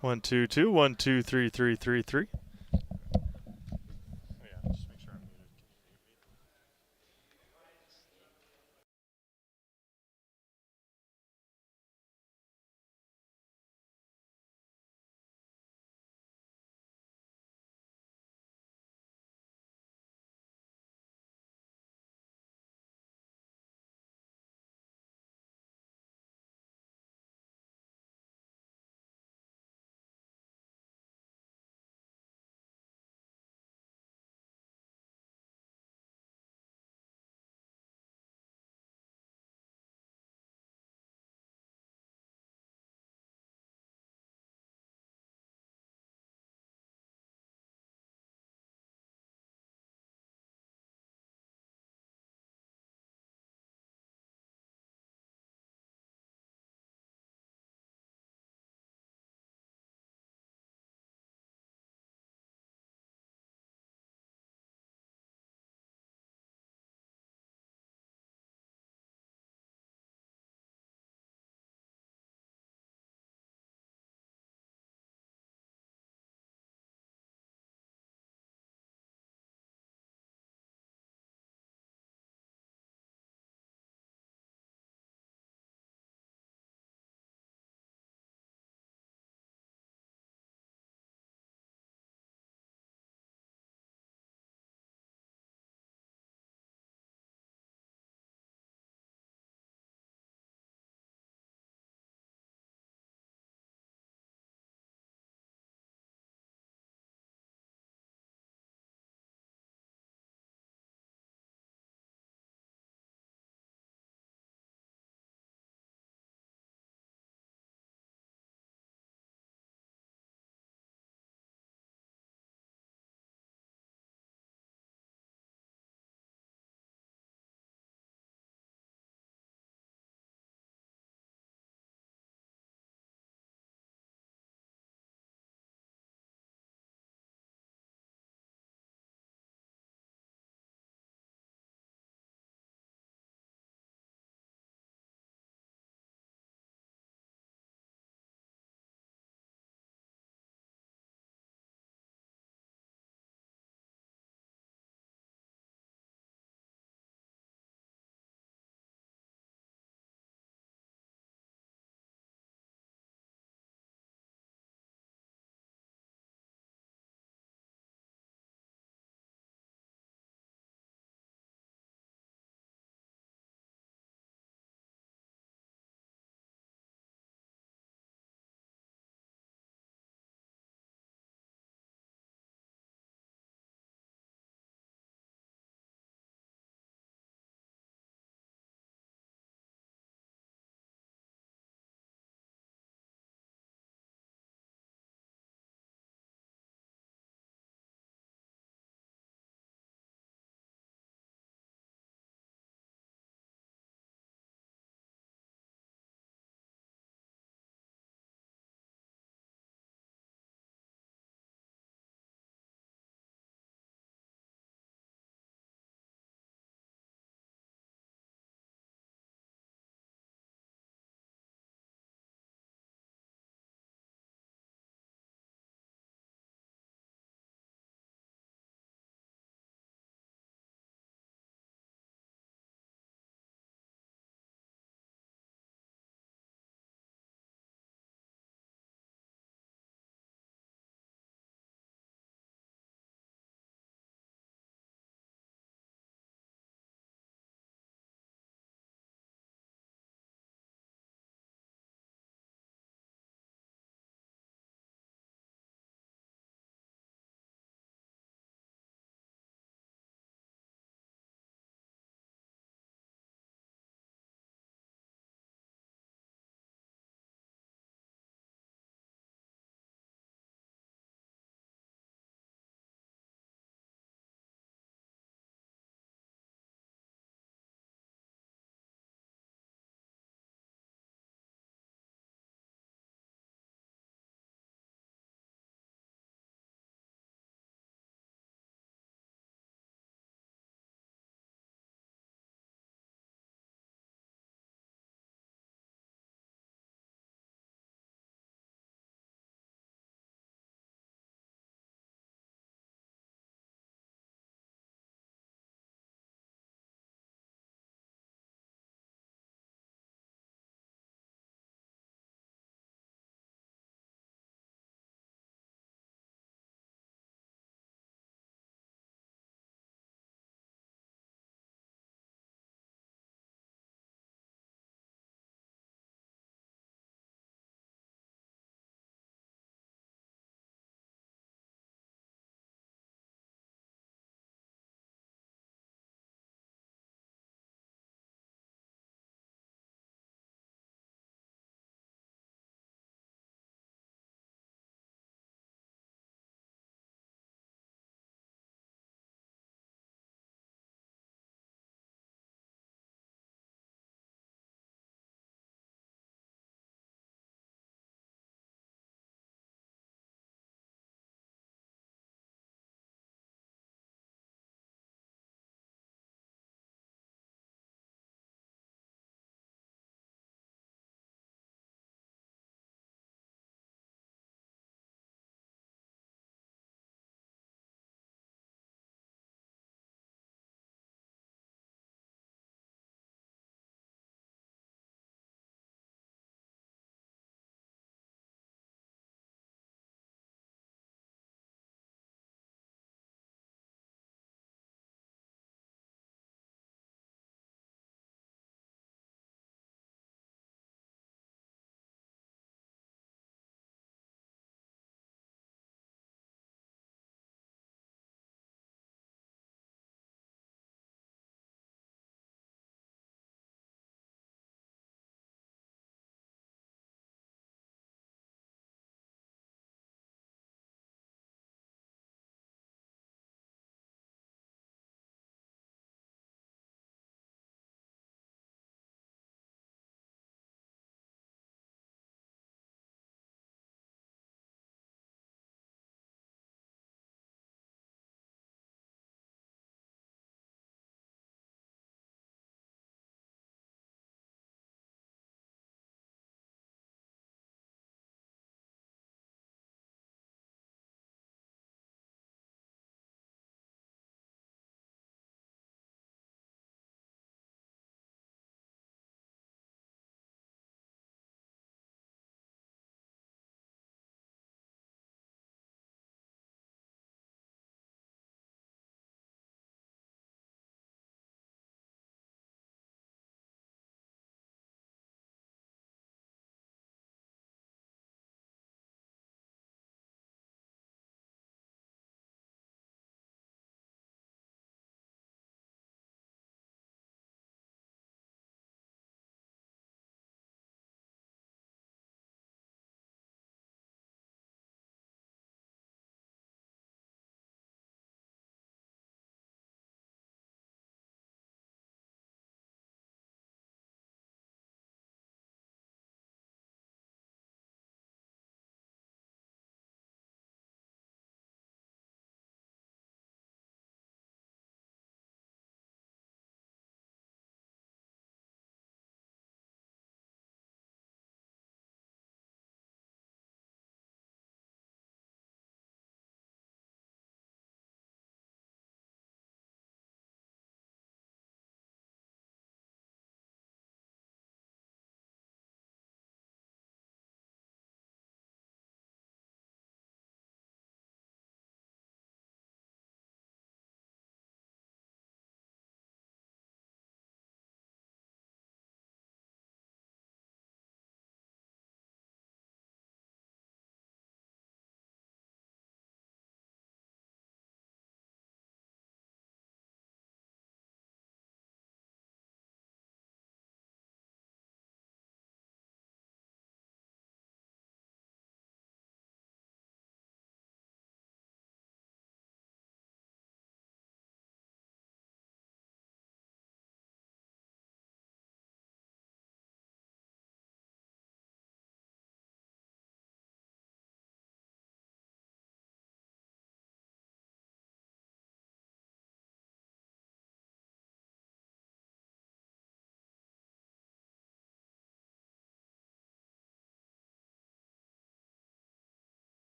122 123 333.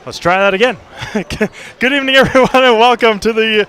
Let's try that again. Good evening, everyone, and welcome to the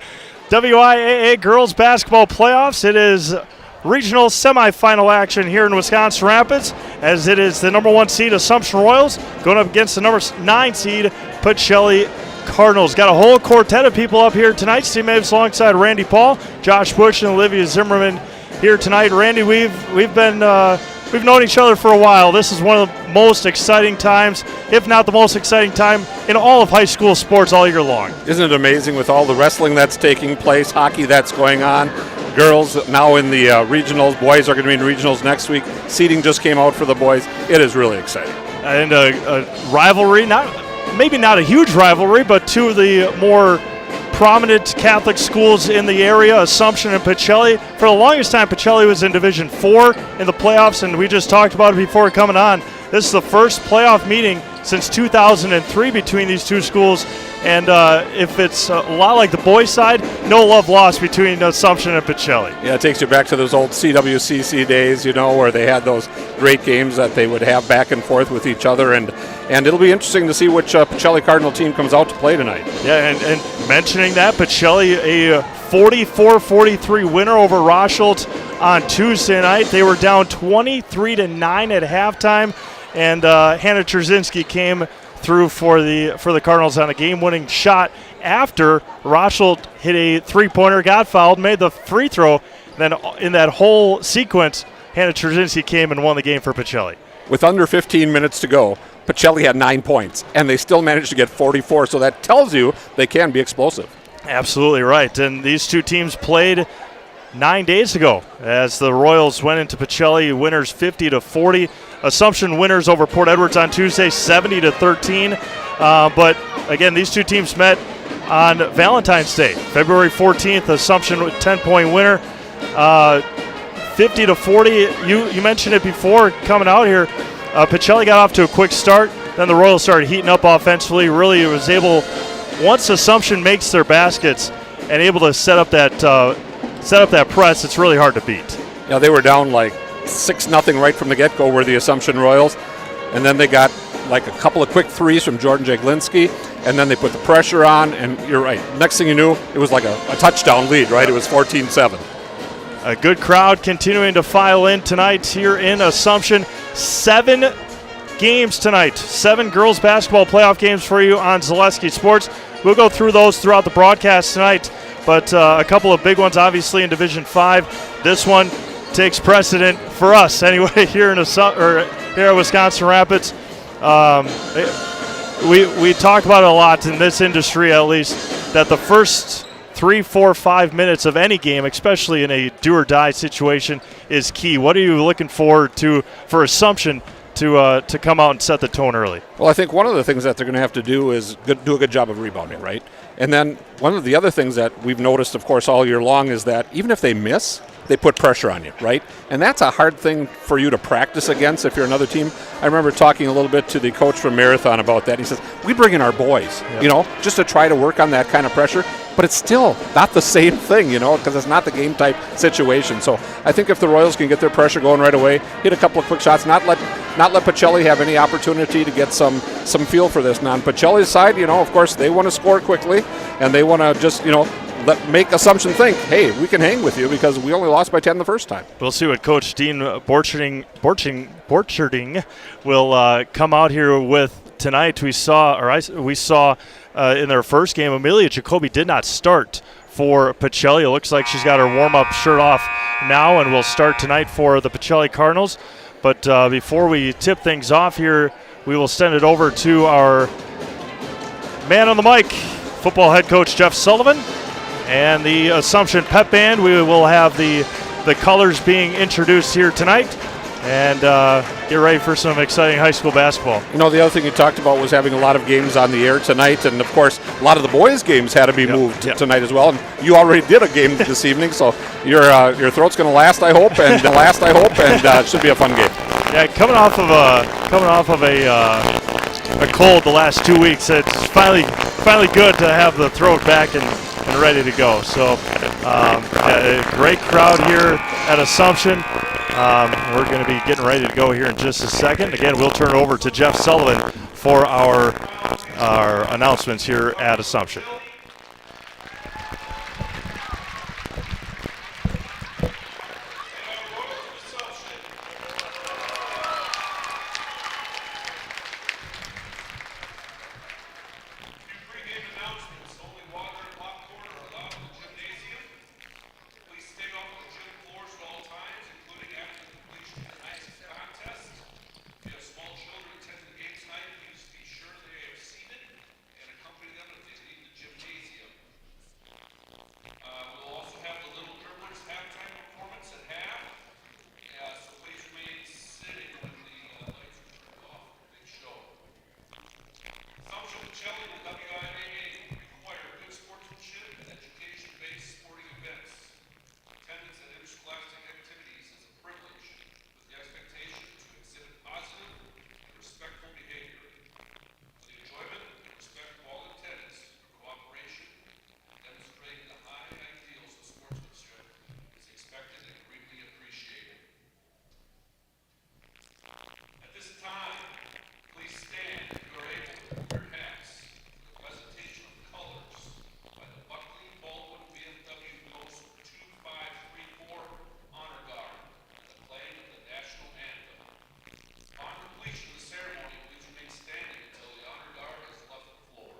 WIAA Girls Basketball Playoffs. It is regional semifinal action here in Wisconsin Rapids, as it is the number 1 seed Assumption Royals going up against the number 9 seed Pacelli Cardinals. Got a whole quartet of people up here tonight. Steve Maves alongside Randy Paul, Josh Bush, and Olivia Zimmerman here tonight. Randy, we've known each other for a while. This is one of the most exciting times, if not the most exciting time, in all of high school sports all year long. Isn't it amazing with all the wrestling that's taking place, hockey that's going on, girls now in the regionals, boys are going to be in regionals next week. Seeding just came out for the boys. It is really exciting. And a rivalry, maybe not a huge rivalry, but two of the more prominent Catholic schools in the area, Assumption and Pacelli. For the longest time, Pacelli was in Division 4 in the playoffs, and we just talked about it before coming on. This is the first playoff meeting since 2003 between these two schools, and if it's a lot like the boys' side, no love lost between Assumption and Pacelli. Yeah, it takes you back to those old CWCC days, where they had those great games that they would have back and forth with each other, and it'll be interesting to see which Pacelli Cardinal team comes out to play tonight. Yeah, and mentioning that, Pacelli, a 44-43 winner over Rosholt on Tuesday night. They were down 23-9 at halftime, and Hannah Trzynski came through for the Cardinals on a game-winning shot after Rosholt hit a three-pointer, got fouled, made the free throw. Then in that whole sequence, Hannah Trzynski came and won the game for Pacelli. With under 15 minutes to go, Pacelli had 9 points, and they still managed to get 44, so that tells you they can be explosive. Absolutely right, and these two teams played 9 days ago as the Royals went into Pacelli winners 50-40. Assumption winners over Port Edwards on Tuesday 70-13. But again, these two teams met on Valentine's Day, February 14th. Assumption with 10-point winner, 50-40. You mentioned it before coming out here. Pacelli got off to a quick start. Then the Royals started heating up offensively. Really was able, once Assumption makes their baskets and able to set up that press, it's really hard to beat. Yeah, they were down like 6-0 right from the get-go were the Assumption Royals, and then they got like a couple of quick threes from Jordan Jaglinski, and then they put the pressure on, and you're right. Next thing you knew, it was like a touchdown lead, right? It was 14-7. A good crowd continuing to file in tonight here in Assumption. 7 games tonight, 7 girls basketball playoff games for you on Zaleski Sports. We'll go through those throughout the broadcast tonight, but a couple of big ones obviously in Division 5. This one takes precedent for us anyway here in here at Wisconsin Rapids. We talk about it a lot in this industry, at least, that the first 3, 4, 5 minutes of any game, especially in a do-or-die situation, is key. What are you looking forward to for Assumption to come out and set the tone early? Well, I think one of the things that they're going to have to do is do a good job of rebounding, right? And then one of the other things that we've noticed, of course, all year long is that even if they miss, they put pressure on you, right? And that's a hard thing for you to practice against if you're another team. I remember talking a little bit to the coach from Marathon about that. He says, we bring in our boys, just to try to work on that kind of pressure. But it's still not the same thing, because it's not the game type situation. So I think if the Royals can get their pressure going right away, hit a couple of quick shots, not let Pacelli have any opportunity to get some feel for this. Now on Pacelli's side, of course, they want to score quickly, and they want to just, make Assumption think, hey, we can hang with you because we only lost by 10 the first time. We'll see what Coach Dean Borcherding will come out here with tonight. We saw in their first game, Amelia Jacoby did not start for Pacelli. It looks like she's got her warm-up shirt off now and will start tonight for the Pacelli Cardinals. But before we tip things off here, we will send it over to our man on the mic, football head coach Jeff Sullivan, and the Assumption Pep Band. We will have the colors being introduced here tonight, and get ready for some exciting high school basketball. The other thing you talked about was having a lot of games on the air tonight, and of course a lot of the boys' games had to be moved tonight as well. And you already did a game this evening, so your throat's going to last, I hope, and it should be a fun game. Yeah, coming off of a cold the last 2 weeks, it's finally good to have the throat back and ready to go. So a great crowd here at Assumption. We're going to be getting ready to go here in just a second. Again, we'll turn it over to Jeff Sullivan for our our announcements here at Assumption. Pacelli and the WIAA require good sportsmanship and education-based sporting events. Attendance at interscholastic activities is a privilege, with the expectation to exhibit positive and respectful behavior. The enjoyment and respect of all attendants through cooperation, demonstrating the high ideals of sportsmanship is expected and greatly appreciated. At this time, please stand if you are able to wear your hats. The presentation of colors by the Buckley Baldwin BMW Post 2534 Honor Guard and the playing of the national anthem. Upon completion of the ceremony, please remain standing until the Honor Guard has left the floor.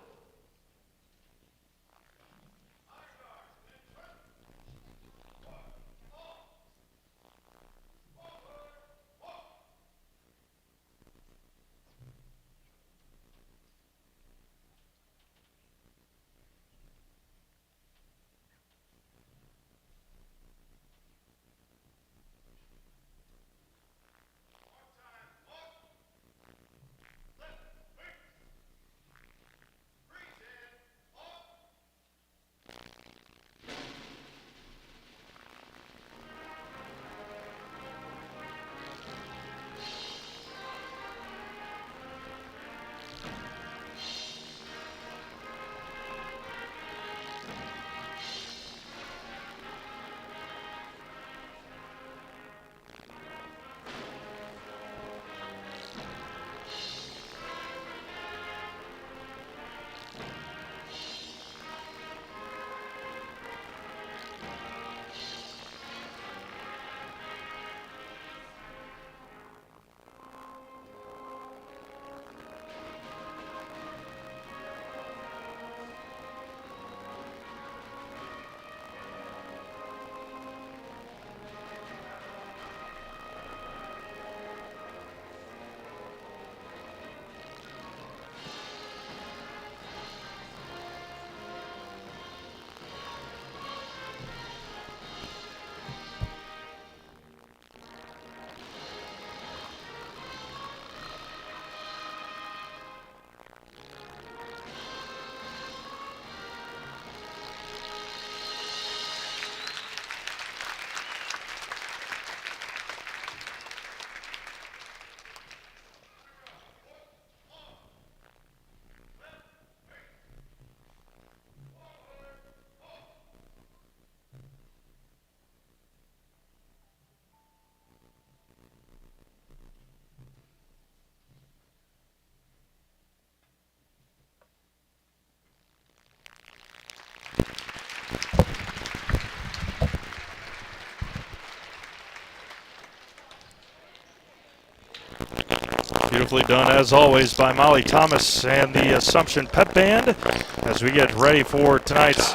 Beautifully done, as always, by Molly Thomas and the Assumption Pep Band as we get ready for tonight's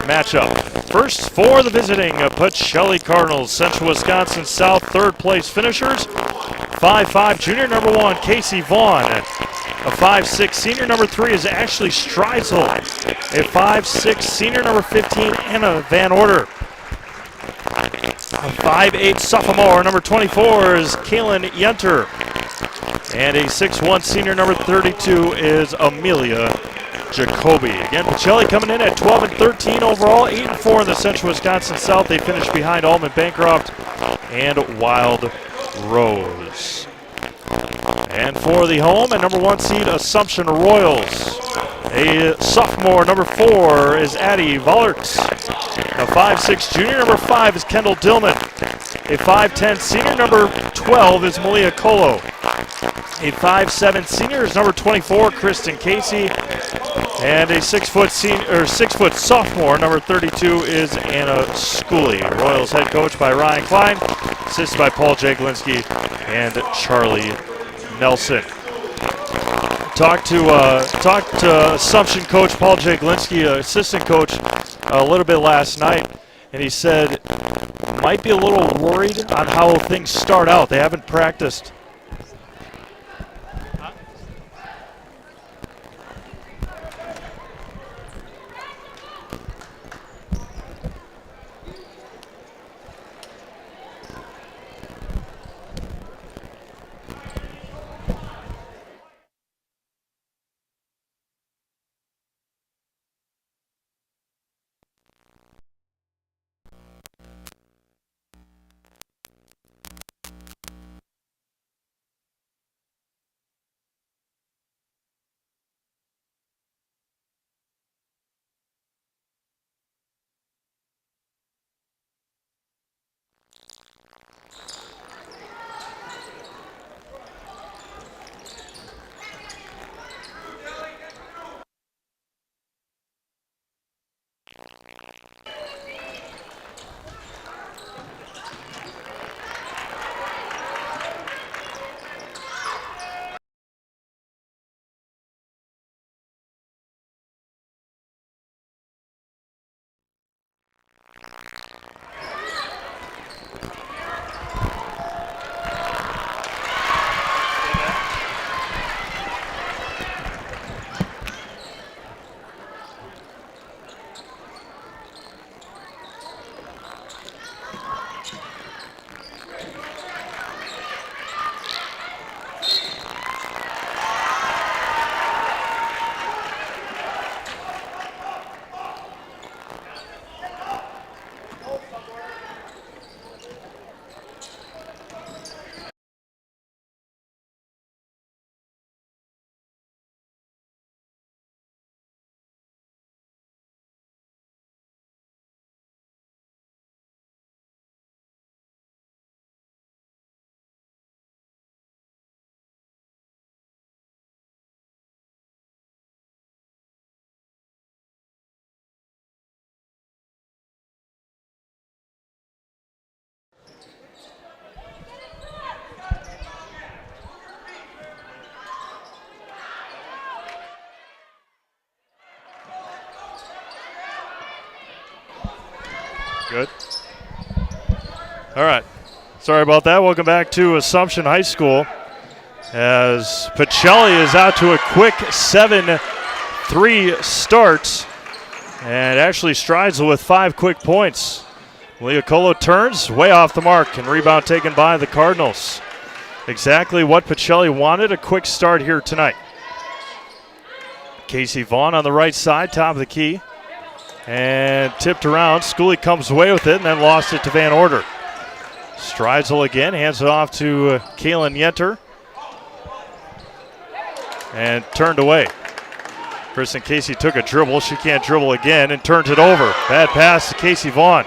matchup. First, for the visiting Pacelli Cardinals, Central Wisconsin South third place finishers, 5'5" junior number 1, Casey Vaughn. A 5'6" senior number 3 is Ashley Streisel. A 5'6" senior number 15, Anna Van Order. A 5'8" sophomore number 24 is Kaylin Yenter. And a 6'1" senior number 32 is Amelia Jacoby. Again, Pacelli coming in at 12 and 13 overall, 8 and 4 in the Central Wisconsin South. They finished behind Allman Bancroft and Wild Rose. And for the home and number 1 seed, Assumption Royals. A sophomore number 4 is Addie Vollerts. A 5'6" junior number 5 is Kendall Dillman. A 5'10" senior number 12 is Malia Colo. A 5'7" senior is number 24, Kristen Casey. And a 6 foot sophomore, number 32, is Anna Schooley. Royals head coach by Ryan Klein, assisted by Paul Jaglinski and Charlie Nelson. Talked to Assumption coach Paul Jaglinski, assistant coach, a little bit last night, and he said might be a little worried on how things start out. They haven't practiced. Good. All right. Sorry about that. Welcome back to Assumption High School as Pacelli is out to a quick 7-3 start and actually strides with 5 quick points. Leocolo turns way off the mark and rebound taken by the Cardinals. Exactly what Pacelli wanted, a quick start here tonight. Casey Vaughn on the right side, top of the key. And tipped around. Schooley comes away with it and then lost it to Van Order. Streisel again, hands it off to Kaylin Yenter. And turned away. Kristen Casey took a dribble. She can't dribble again and turns it over. Bad pass to Casey Vaughn.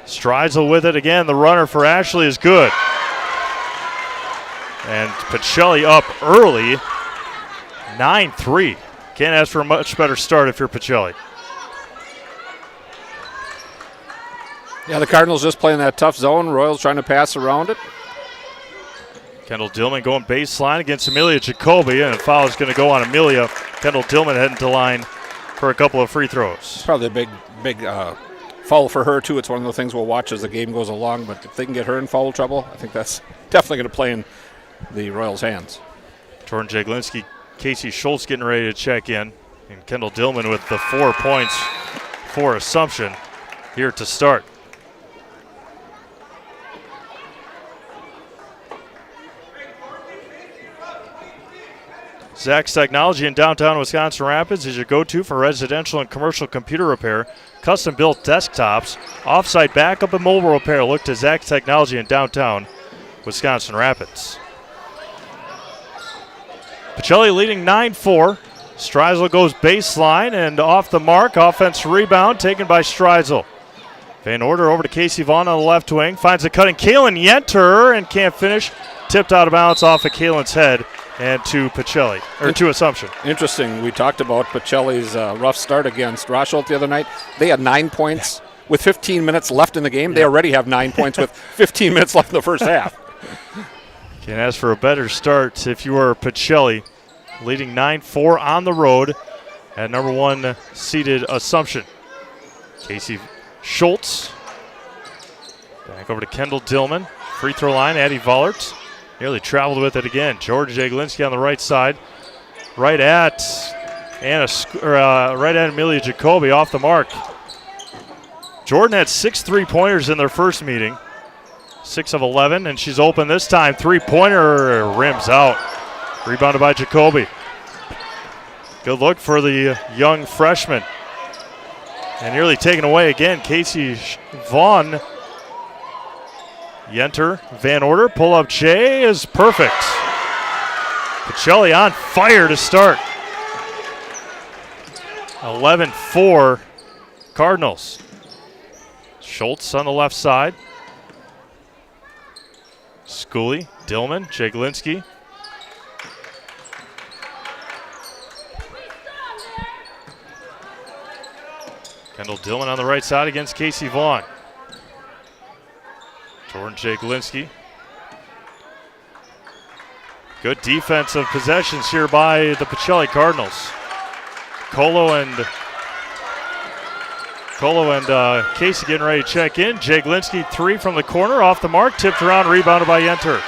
Streisel with it again. The runner for Ashley is good. And Pacelli up early. 9-3. Can't ask for a much better start if you're Pacelli. Yeah, the Cardinals just playing that tough zone. Royals trying to pass around it. Kendall Dillman going baseline against Amelia Jacoby, and a foul is going to go on Amelia. Kendall Dillman heading to line for a couple of free throws. Probably a big foul for her, too. It's one of the things we'll watch as the game goes along, but if they can get her in foul trouble, I think that's definitely going to play in the Royals' hands. Jordan Jaglinski, Casey Schultz getting ready to check in, and Kendall Dillman with the 4 points for Assumption here to start. Zach's Technology in downtown Wisconsin Rapids is your go-to for residential and commercial computer repair, custom-built desktops, off-site backup, and mobile repair. Look to Zach's Technology in downtown Wisconsin Rapids. Pacelli leading 9-4. Streisel goes baseline and off the mark. Offense rebound taken by Streisel. Van Order over to Casey Vaughn on the left wing. Finds a cutting Kalen Yenter and can't finish. Tipped out of bounds off of Kalen's head and to Pacelli, or to Assumption. Interesting. We talked about Pacelli's rough start against Rosholt the other night. They had 9 points with 15 minutes left in the game. They already have 9 points with 15 minutes left in the first half. Can't ask for a better start if you are Pacelli, leading 9-4 on the road at number 1 seeded Assumption. Casey Schultz. Back over to Kendall Dillman. Free throw line, Addie Vollert. Nearly traveled with it again. George Jaglinski on the right side. Right at Amelia Jacoby off the mark. Jordan had 6 3-pointers in their first meeting. 6 of 11, and she's open this time. 3-pointer rims out. Rebounded by Jacoby. Good look for the young freshman. And nearly taken away again. Casey Vaughn. Yenter, Van Order, pull-up J is perfect. Pacelli on fire to start. 11-4 Cardinals. Schultz on the left side. Schooley, Dillman, Jaglinski. Kendall Dillman on the right side against Casey Vaughn. Jordan Jaglinski. Good defensive possessions here by the Pacelli Cardinals. Colo and Casey getting ready to check in. Jaglinski 3 from the corner, off the mark, tipped around, rebounded by Yenter.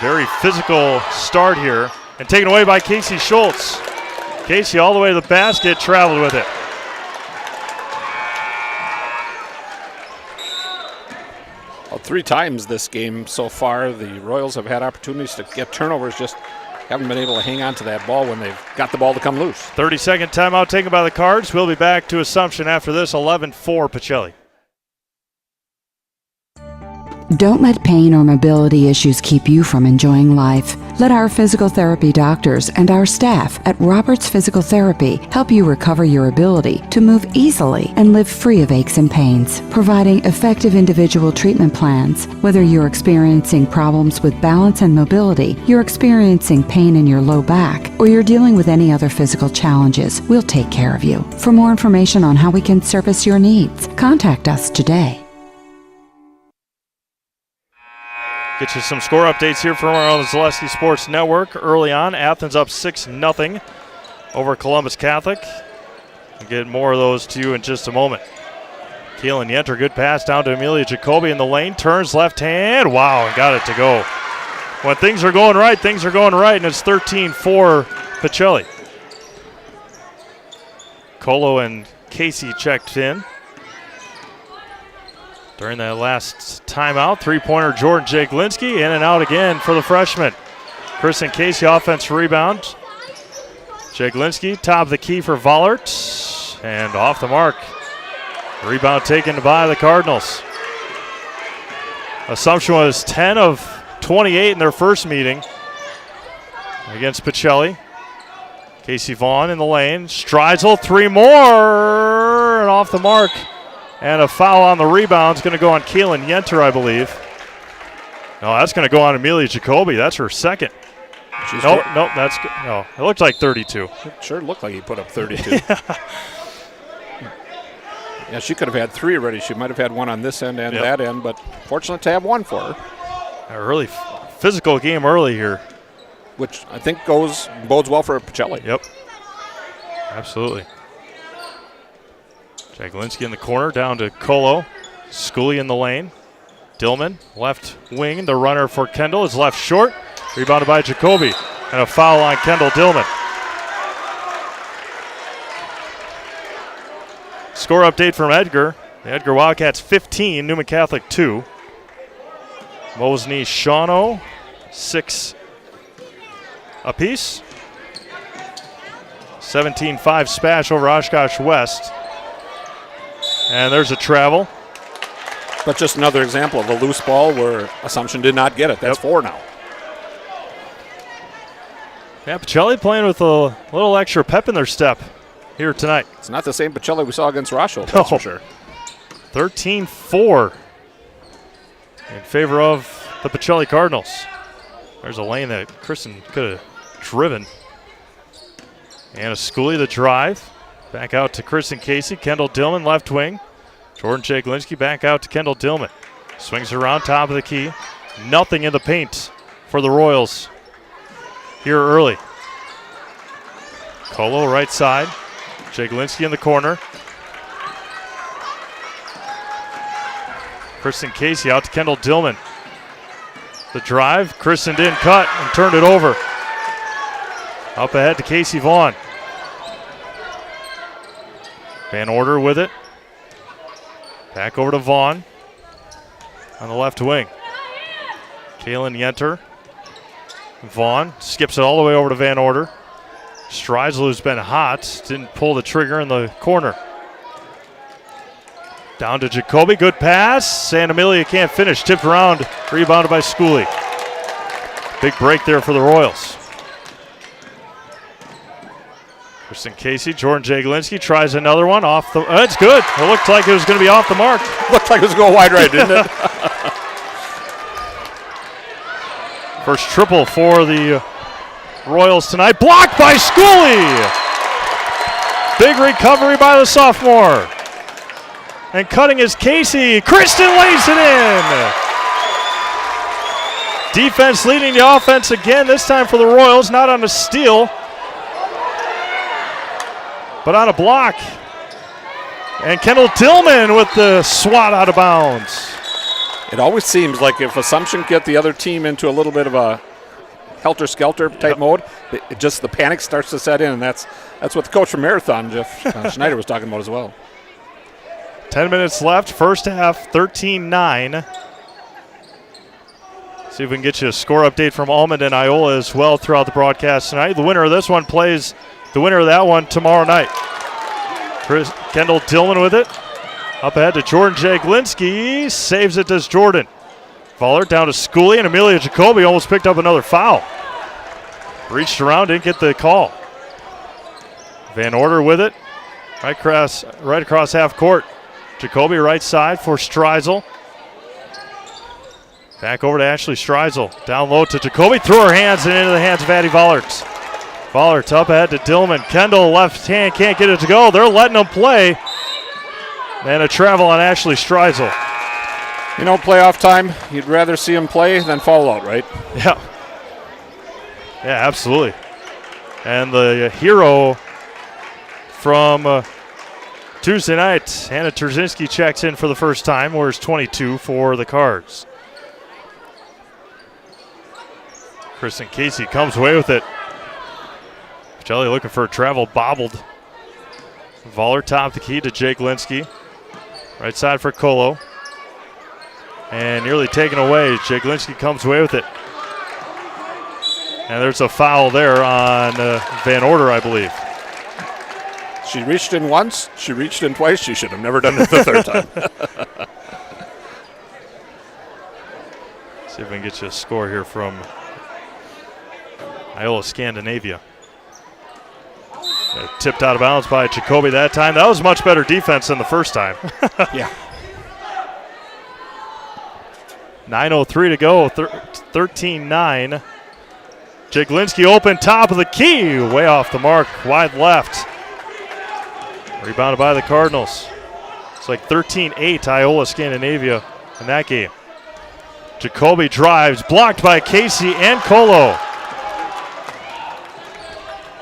Very physical start here, and taken away by Casey Schultz. Casey all the way to the basket, traveled with it. Well, 3 times this game so far, the Royals have had opportunities to get turnovers, just haven't been able to hang on to that ball when they've got the ball to come loose. 30-second timeout taken by the Cards. We'll be back to Assumption after this. 11-4 Pacelli. Don't let pain or mobility issues keep you from enjoying life. Let our physical therapy doctors and our staff at Roberts Physical Therapy help you recover your ability to move easily and live free of aches and pains, providing effective individual treatment plans. Whether you're experiencing problems with balance and mobility, you're experiencing pain in your low back, or you're dealing with any other physical challenges, we'll take care of you. For more information on how we can service your needs, contact us today. Get you some score updates here from our own Zaleski Sports Network. Early on, Athens up 6-0 over Columbus Catholic. We'll get more of those to you in just a moment. Keelan Yenter, good pass down to Amelia Jacoby in the lane. Turns left hand. Wow, and got it to go. When things are going right, things are going right, and it's 13-4 Pacelli. Colo and Casey checked in. During that last timeout, 3-pointer Jordan Jaglinski, in and out again for the freshman. Kristen Casey, offense rebound. Jaglinski, top of the key for Vollert, and off the mark. Rebound taken by the Cardinals. Assumption was 10 of 28 in their first meeting against Pacelli. Casey Vaughn in the lane. Streisel, 3 more, and off the mark. And a foul on the rebound is going to go on Keelan Yenter, I believe. No, that's going to go on Amelia Jacoby. That's her second. Nope, that's good. No, it looked like 32. It sure looked like he put up 32. Yeah, she could have had 3 already. She might have had 1 on this end and that end, but fortunate to have 1 for her. A really physical game early here. Which I think bodes well for Pacelli. Yep, absolutely. Jaglinski in the corner, down to Colo. Schooley in the lane. Dillman, left wing. The runner for Kendall is left short. Rebounded by Jacoby. And a foul on Kendall Dillman. Score update from Edgar. The Edgar Wildcats 15, Newman Catholic 2. Mosney Shawano 6 apiece. 17-5 Spash over Oshkosh West. And there's a travel. But just another example of a loose ball where Assumption did not get it. That's 4 now. Yeah, Pacelli playing with a little extra pep in their step. here tonight. It's not the same Pacelli we saw against Rochelle, that's for sure. 13-4 in favor of the Pacelli Cardinals. There's a lane that Kristen could have driven. And a Schooley the drive. Back out to Kristen Casey. Kendall Dillman, left wing. Jordan Jaglinski back out to Kendall Dillman. Swings around top of the key. Nothing in the paint for the Royals here early. Colo right side. Jaglinski in the corner. Kristen Casey out to Kendall Dillman. The drive. Kristen didn't cut and turned it over. Up ahead to Casey Vaughn. Van Order with it. Back over to Vaughn on the left wing. Kaylin Yenter. Vaughn skips it all the way over to Van Order. Streisel, who's been hot, didn't pull the trigger in the corner. Down to Jacoby, good pass. San Amelia can't finish, tipped around, rebounded by Schooley. Big break there for the Royals. Kristen Casey, Jordan Jaglinski tries another one off the. It's good. It looked like it was going to be off the mark. Looked like it was going wide right, didn't it? First triple for the Royals tonight. Blocked by Schooley. Big recovery by the sophomore. And cutting is Casey. Kristen lays it in. Defense leading the offense again, this time for the Royals, not on a steal, but on a block. And Kendall Dillman with the swat out of bounds. It always seems like if Assumption get the other team into a little bit of a helter-skelter type mode, it just the panic starts to set in, and that's what the coach from Marathon, Jeff Schneider, was talking about as well. 10 minutes left, first half, 13-9. See if we can get you a score update from Almond and Iola as well throughout the broadcast tonight. The winner of this one plays the winner of that one tomorrow night. Kendall Dillman with it. Up ahead to Jordan Jaglinski. Saves it, does Jordan. Voller down to Schooley, and Amelia Jacoby almost picked up another foul. Reached around, didn't get the call. Van Order with it. Right across half court. Jacoby right side for Streisel. Back over to Ashley Streisel. Down low to Jacoby. Through her hands and into the hands of Addie Vollerts. Vollerts up ahead to Dillman. Kendall left hand can't get it to go. They're letting them play. And a travel on Ashley Streisel. You know, playoff time, you'd rather see them play than fall out, right? Yeah. Yeah, absolutely. And the hero from Tuesday night, Hannah Trzynski checks in for the first time, wears 22 for the Cards. Kristen Casey comes away with it. Pacelli looking for a travel, bobbled. Voller top the key to Jaglinski. Right side for Colo. And nearly taken away. Jaglinski comes away with it. And there's a foul there on Van Order, I believe. She reached in once, she reached in twice, she should have never done it the third time. See if we can get you a score here from Iola Scandinavia. Tipped out of bounds by Jacoby that time. That was much better defense than the first time. Yeah. 9:03 to go, 13-9. Jaglinski open, top of the key, way off the mark, wide left. Rebounded by the Cardinals. It's like 13-8 Iola Scandinavia in that game. Jacoby drives, blocked by Casey and Colo.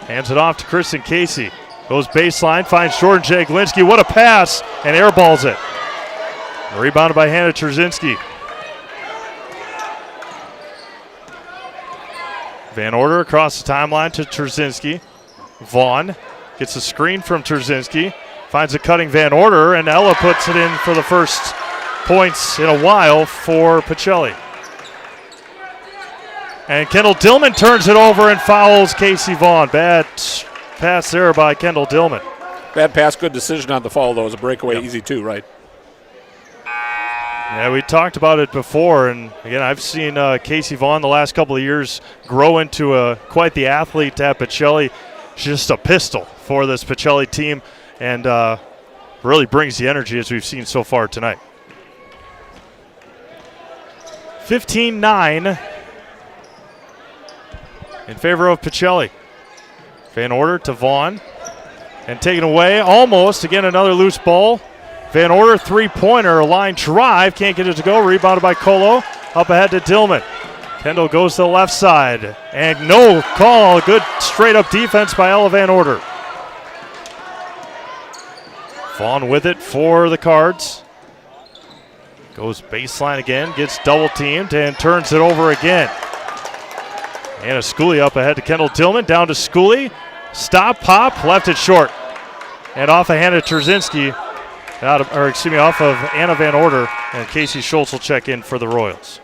Hands it off to Kristen Casey. Goes baseline, finds Jordan Jaglinski. What a pass, and airballs it. Rebounded by Hannah Trzynski. Van Order across the timeline to Trzynski. Vaughn gets a screen from Trzynski. Finds a cutting Van Order, and Ella puts it in for the first points in a while for Pacelli. And Kendall Dillman turns it over and fouls Casey Vaughn. Bad pass there by Kendall Dillman. Bad pass, good decision on the foul, though. It was a breakaway, easy too, right? Yeah, we talked about it before, and again, I've seen Casey Vaughn the last couple of years grow into quite the athlete at Pacelli. she's just a pistol for this Pacelli team, and really brings the energy as we've seen so far tonight. 15-9 in favor of Pacelli. Van Order to Vaughn, and taken away almost. Again, another loose ball. Van Order, three-pointer, line drive, can't get it to go. Rebounded by Colo, up ahead to Dillman. Kendall goes to the left side, and no call. Good straight-up defense by Ella Van Order. Vaughn with it for the Cards. Goes baseline again, gets double-teamed, and turns it over again. Anna Schooley up ahead to Kendall Dillman, down to Schooley. Stop, pop, left it short. And off of Hannah Trzynski, off of Anna Van Order, and Casey Schultz will check in for the Royals.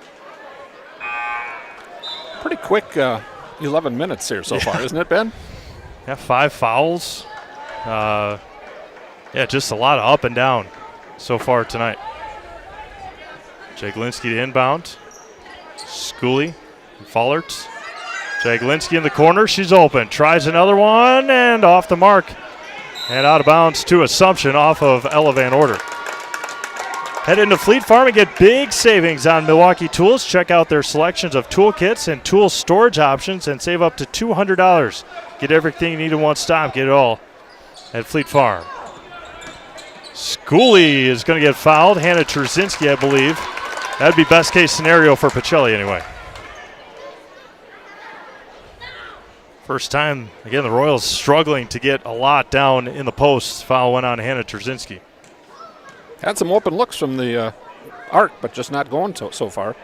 Pretty quick 11 minutes here so far, isn't it, Ben? Yeah, 5 fouls. Just a lot of up and down so far tonight. Jaglinski to inbound. Schooley, Fallerts. Jaglinski in the corner, she's open. Tries another one, and off the mark. And out of bounds to Assumption off of Ella Van Order. Head into Fleet Farm and get big savings on Milwaukee Tools. Check out their selections of toolkits and tool storage options and save up to $200. Get everything you need in one stop. Get it all at Fleet Farm. Schooley is going to get fouled. Hannah Trzynski, I believe. That'd be best case scenario for Pacelli anyway. First time, again, the Royals struggling to get a lot down in the post. Foul went on Hannah Trzynski. Had some open looks from the arc, but just not going so far.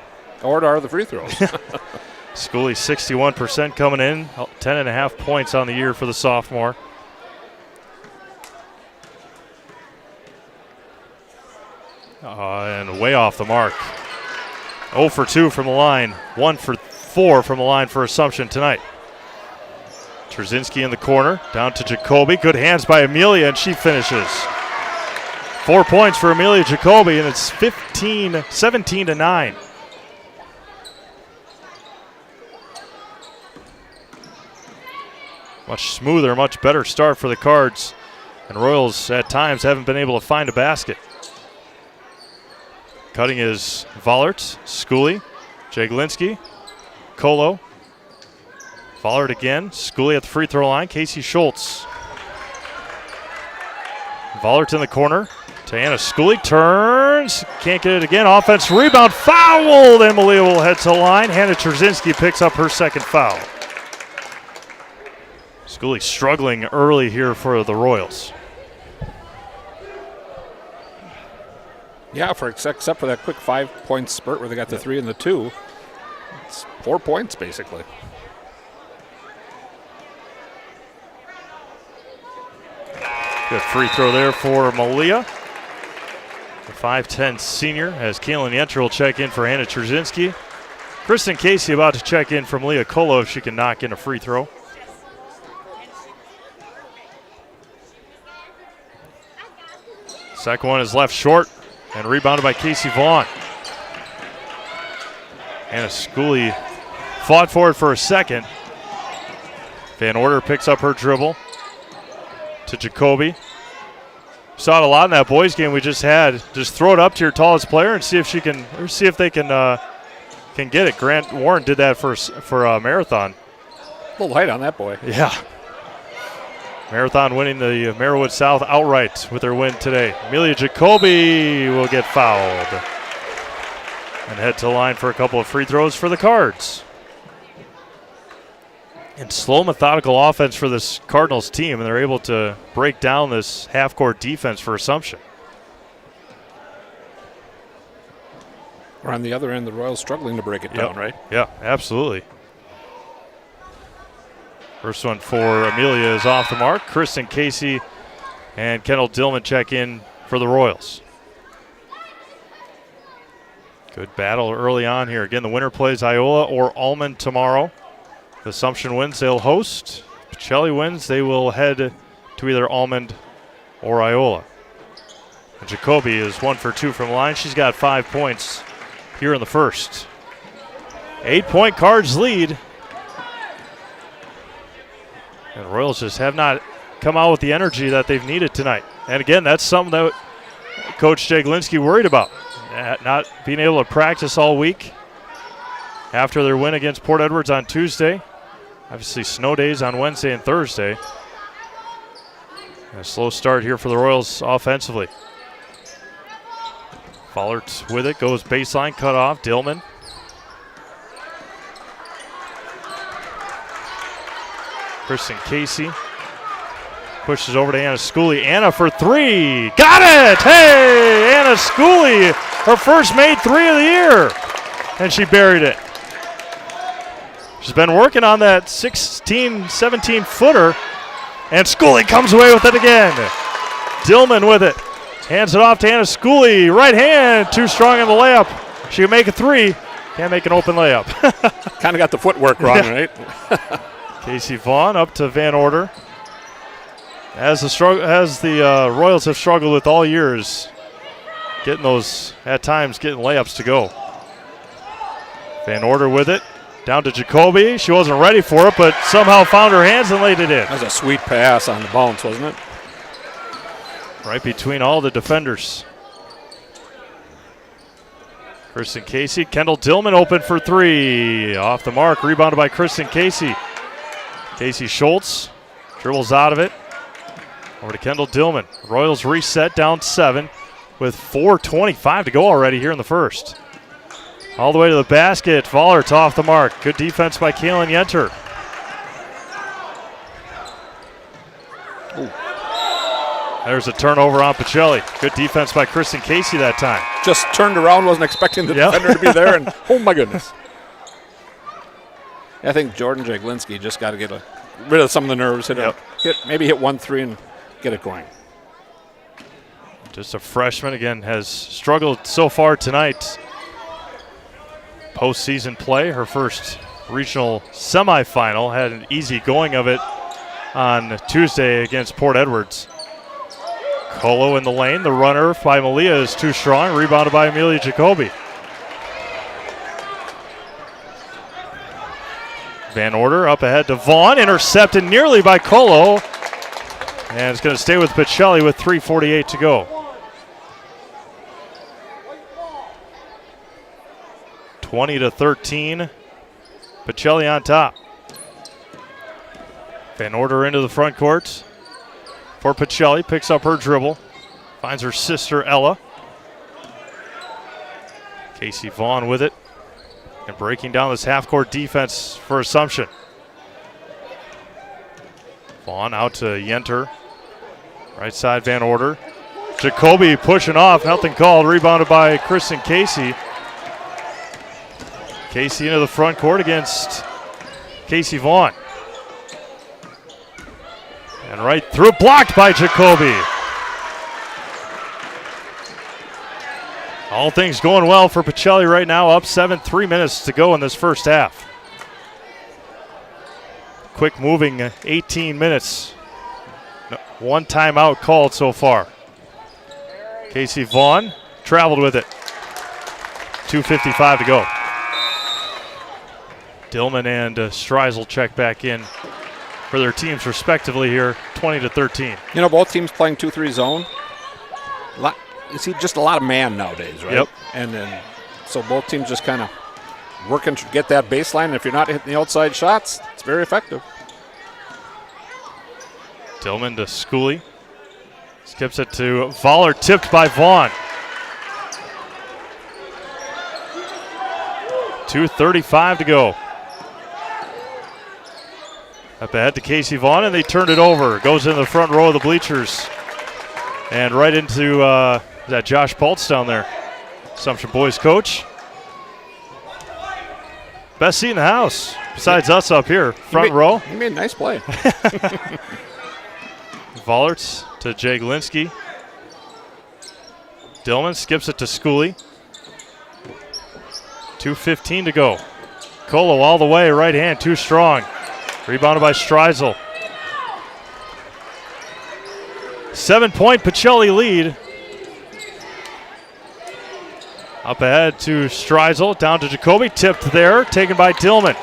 Or are the free throws. Schooley 61% coming in, 10.5 points on the year for the sophomore. And way off the mark. 0 for 2 from the line, 1 for 4 from the line for Assumption tonight. Trzynski in the corner, down to Jacoby. Good hands by Amelia, and she finishes. 4 points for Amelia Jacoby, and it's 17-9. Much smoother, much better start for the Cards. And Royals at times haven't been able to find a basket. Cutting is Vollert, Schooley, Jaglinski, Colo. Vollert again, Schooley at the free throw line, Casey Schultz. Vollert in the corner to Anna Schooley, turns, can't get it again, offense rebound, fouled, and Malia will head to the line. Hannah Trzynski picks up her second foul. Schooley struggling early here for the Royals. Yeah, except for that quick 5-point spurt where they got the 3 and the 2, it's 4 points basically. Good free throw there for Malia. The 5'10 senior, as Kaylin Yenter will check in for Hannah Trzynski. Kristen Casey about to check in from Leah Colo if she can knock in a free throw. Second one is left short and rebounded by Casey Vaughn. Anna Schooley fought for it for a second. Van Order picks up her dribble to Jacoby. Saw it a lot in that boys game we just had. Just throw it up to your tallest player and see if she can, or see if they can get it. Grant Warren did that for Marathon. A little light on that boy. Yeah. Marathon winning the Merriwood South outright with their win today. Amelia Jacoby will get fouled and head to the line for a couple of free throws for the Cards. And slow, methodical offense for this Cardinals team, and they're able to break down this half-court defense for Assumption. Or on the other end, the Royals struggling to break it down, right? Yeah, absolutely. First one for Amelia is off the mark. Kristen Casey and Kendall Dillman check in for the Royals. Good battle early on here. Again, the winner plays Iola or Almond tomorrow. If Assumption wins, they'll host. If Pacelli wins, they will head to either Almond or Iola. And Jacoby is 1 for 2 from the line. She's got 5 points here in the first. 8-point Cards lead. And Royals just have not come out with the energy that they've needed tonight. And again, that's something that Coach Jaglinski worried about, not being able to practice all week after their win against Port Edwards on Tuesday. Obviously, snow days on Wednesday and Thursday. A slow start here for the Royals offensively. Vollert with it, goes baseline, cut off. Dillman. Kristen Casey pushes over to Anna Schooley. Anna for three. Got it! Hey, Anna Schooley, her first made three of the year. And she buried it. She's been working on that 16, 17-footer. And Schooley comes away with it again. Dillman with it. Hands it off to Anna Schooley. Right hand, too strong in the layup. She can make a three. Can't make an open layup. Kind of got the footwork wrong, right? Casey Vaughn up to Van Order. As the Royals have struggled with all years, getting those, at times, getting layups to go. Van Order with it. Down to Jacoby. She wasn't ready for it, but somehow found her hands and laid it in. That was a sweet pass on the bounce, wasn't it? Right between all the defenders. Kristen Casey. Kendall Dillman open for three. Off the mark. Rebounded by Kristen Casey. Casey Schultz dribbles out of it. Over to Kendall Dillman. Royals reset down 7 with 4:25 to go already here in the first. All the way to the basket. Vollert's off the mark. Good defense by Kaylin Yenter. Ooh. There's a turnover on Pacelli. Good defense by Kristen Casey that time. Just turned around, wasn't expecting the defender to be there, and oh my goodness. I think Jordan Jaglinski just got to get rid of some of the nerves. Maybe hit 1-3 and get it going. Just a freshman, again, has struggled so far tonight. Postseason play, her first regional semifinal, had an easy going of it on Tuesday against Port Edwards. Colo in the lane, the runner by Malia is too strong, rebounded by Amelia Jacoby. Van Order up ahead to Vaughn, intercepted nearly by Colo, and it's going to stay with Pacelli with 3:48 to go. 20-13, Pacelli on top. Van Order into the front court for Pacelli, picks up her dribble, finds her sister Ella. Casey Vaughn with it, and breaking down this half-court defense for Assumption. Vaughn out to Yenter, right side Van Order. Jacoby pushing off, nothing called, rebounded by Kristen Casey. Casey into the front court against Casey Vaughn. And right through, blocked by Jacoby. All things going well for Pacelli right now, up 7, 3 minutes to go in this first half. Quick moving 18 minutes. One timeout called so far. Casey Vaughn traveled with it. 2:55 to go. Dillman and Streisel check back in for their teams respectively here, 20-13. You know, both teams playing 2-3 zone. You see just a lot of man nowadays, right? Yep. And then, so both teams just kind of working to get that baseline. And if you're not hitting the outside shots, it's very effective. Dillman to Schooley. Skips it to Vollert, tipped by Vaughn. 2:35 to go. Up ahead to Casey Vaughn, and they turned it over. Goes in the front row of the bleachers. And right into that Josh Paltz down there, Assumption boys coach. Best seat in the house, besides us up here, front row. He made a nice play. Vollerts to Jaglinski. Dillman skips it to Schooley. 2:15 to go. Colo all the way, right hand, too strong. Rebounded by Streisel. 7-point Pacelli lead. Up ahead to Streisel, down to Jacoby, tipped there, taken by Dillman.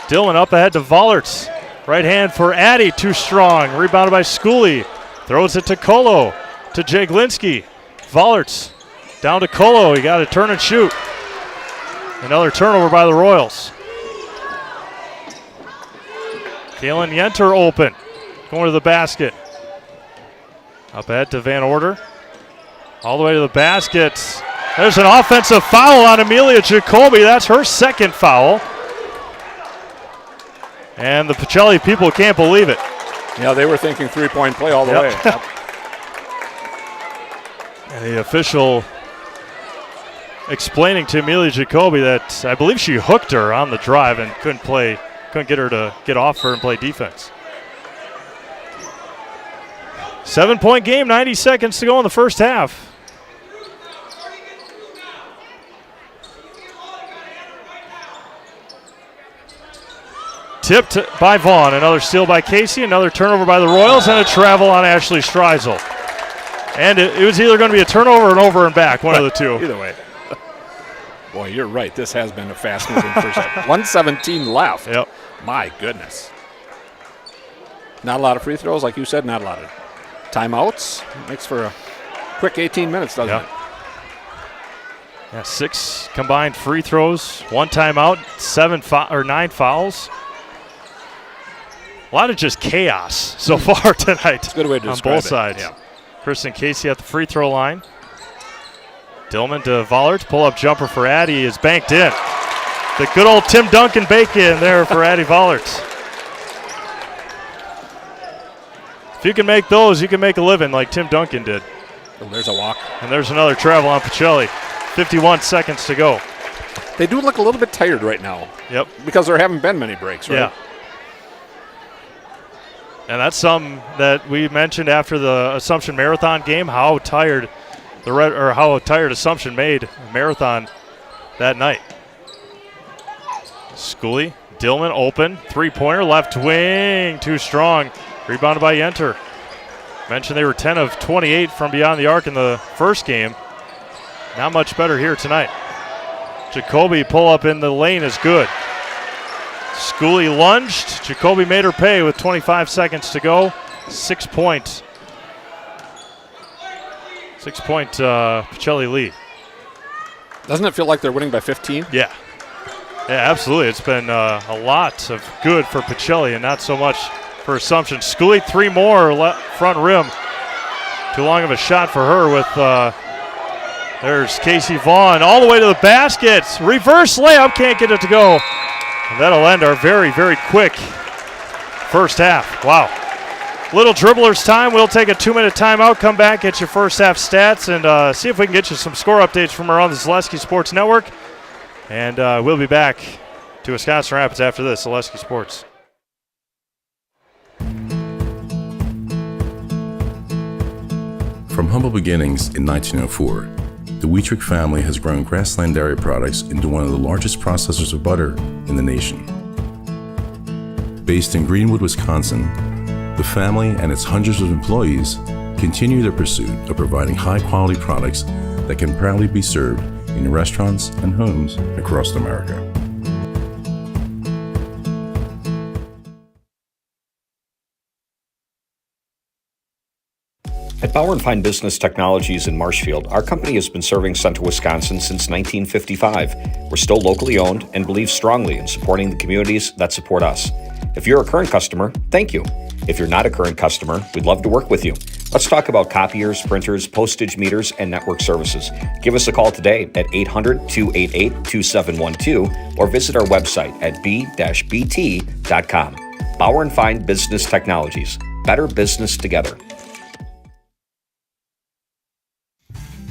Dillman up ahead to Vollerts. Right hand for Addy, too strong. Rebounded by Schooley. Throws it to Colo, to Jaglinski. Vollerts down to Colo. He got to turn and shoot. Another turnover by the Royals. Kalen Yenter open. Going to the basket. Up ahead to Van Order. All the way to the basket. There's an offensive foul on Amelia Jacoby. That's her second foul. And the Pacelli people can't believe it. Yeah, they were thinking three-point play all the way. Yep. And the official explaining to Amelia Jacoby that I believe she hooked her on the drive and couldn't get her to get off her and play defense. 7-point game, 90 seconds to go in the first half. Tipped by Vaughn. Another steal by Casey. Another turnover by the Royals and a travel on Ashley Streisel. And it was either going to be a turnover and over and back, one of the two. Either way. Boy, you're right. This has been a fast-moving first half. 1:17 left. Yep. My goodness. Not a lot of free throws, like you said, not a lot of timeouts. Makes for a quick 18 minutes, doesn't it? Yeah, 6 combined free throws, 1 timeout, 9 fouls. A lot of just chaos so far tonight. It's a good way to on describe both it. sides. Yeah. Kristen Casey at the free throw line. Dillman to Vollert. Pull-up jumper for Addy is banked in. The good old Tim Duncan bake-in there for Addy Vollert. If you can make those, you can make a living like Tim Duncan did. Oh, there's a walk. And there's another travel on Pacelli. 51 seconds to go. They do look a little bit tired right now. Yep. Because there haven't been many breaks, right? Yeah. And that's something that we mentioned after the Assumption Marathon game, how tired Assumption made Marathon that night. Schooley, Dillman open, three-pointer, left wing, too strong. Rebounded by Yenter. Mentioned they were 10 of 28 from beyond the arc in the first game. Not much better here tonight. Jacoby pull up in the lane is good. Schooley lunged. Jacoby made her pay with 25 seconds to go. 6 point Pacelli lead. Doesn't it feel like they're winning by 15? Yeah. Yeah, absolutely. It's been a lot of good for Pacelli and not so much for Assumption. Schooley 3 more front rim. Too long of a shot for her with there's Casey Vaughn all the way to the basket. Reverse layup, can't get it to go. And that'll end our very, very quick first half. Wow. Little dribblers time. We'll take a 2-minute timeout, come back, get your first half stats, and see if we can get you some score updates from around the Zaleski Sports Network. And we'll be back to Wisconsin Rapids after this. Zaleski Sports. From humble beginnings in 1904, the Wheatrick family has grown Grassland Dairy Products into one of the largest processors of butter in the nation. Based in Greenwood, Wisconsin, the family and its hundreds of employees continue their pursuit of providing high-quality products that can proudly be served in restaurants and homes across America. At Bauer & Fine Business Technologies in Marshfield, our company has been serving Central Wisconsin since 1955. We're still locally owned and believe strongly in supporting the communities that support us. If you're a current customer, thank you. If you're not a current customer, we'd love to work with you. Let's talk about copiers, printers, postage meters, and network services. Give us a call today at 800-288-2712 or visit our website at b-bt.com. Bauer & Fine Business Technologies. Better business together.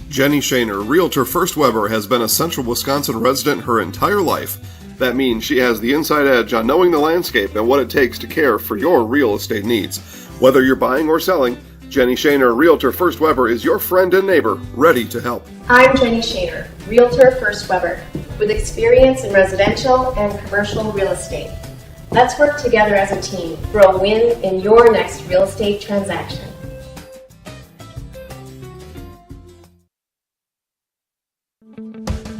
Jenny Shaner, Realtor First Weber, has been a Central Wisconsin resident her entire life. That means she has the inside edge on knowing the landscape and what it takes to care for your real estate needs. Whether you're buying or selling, Jenny Shaner, Realtor First Weber, is your friend and neighbor, ready to help. I'm Jenny Shaner, Realtor First Weber, with experience in residential and commercial real estate. Let's work together as a team for a win in your next real estate transaction.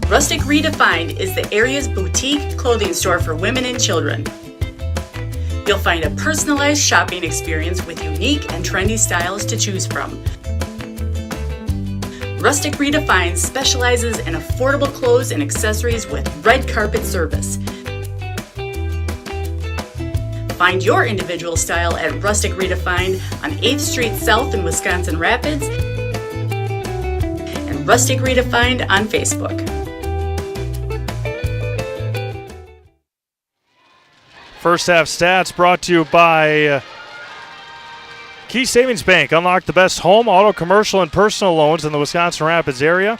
Rustic Redefined is the area's boutique clothing store for women and children. You'll find a personalized shopping experience with unique and trendy styles to choose from. Rustic Redefined specializes in affordable clothes and accessories with red carpet service. Find your individual style at Rustic Redefined on 8th Street South in Wisconsin Rapids and Rustic Redefined on Facebook. First half stats brought to you by Key Savings Bank. Unlock the best home, auto, commercial, and personal loans in the Wisconsin Rapids area.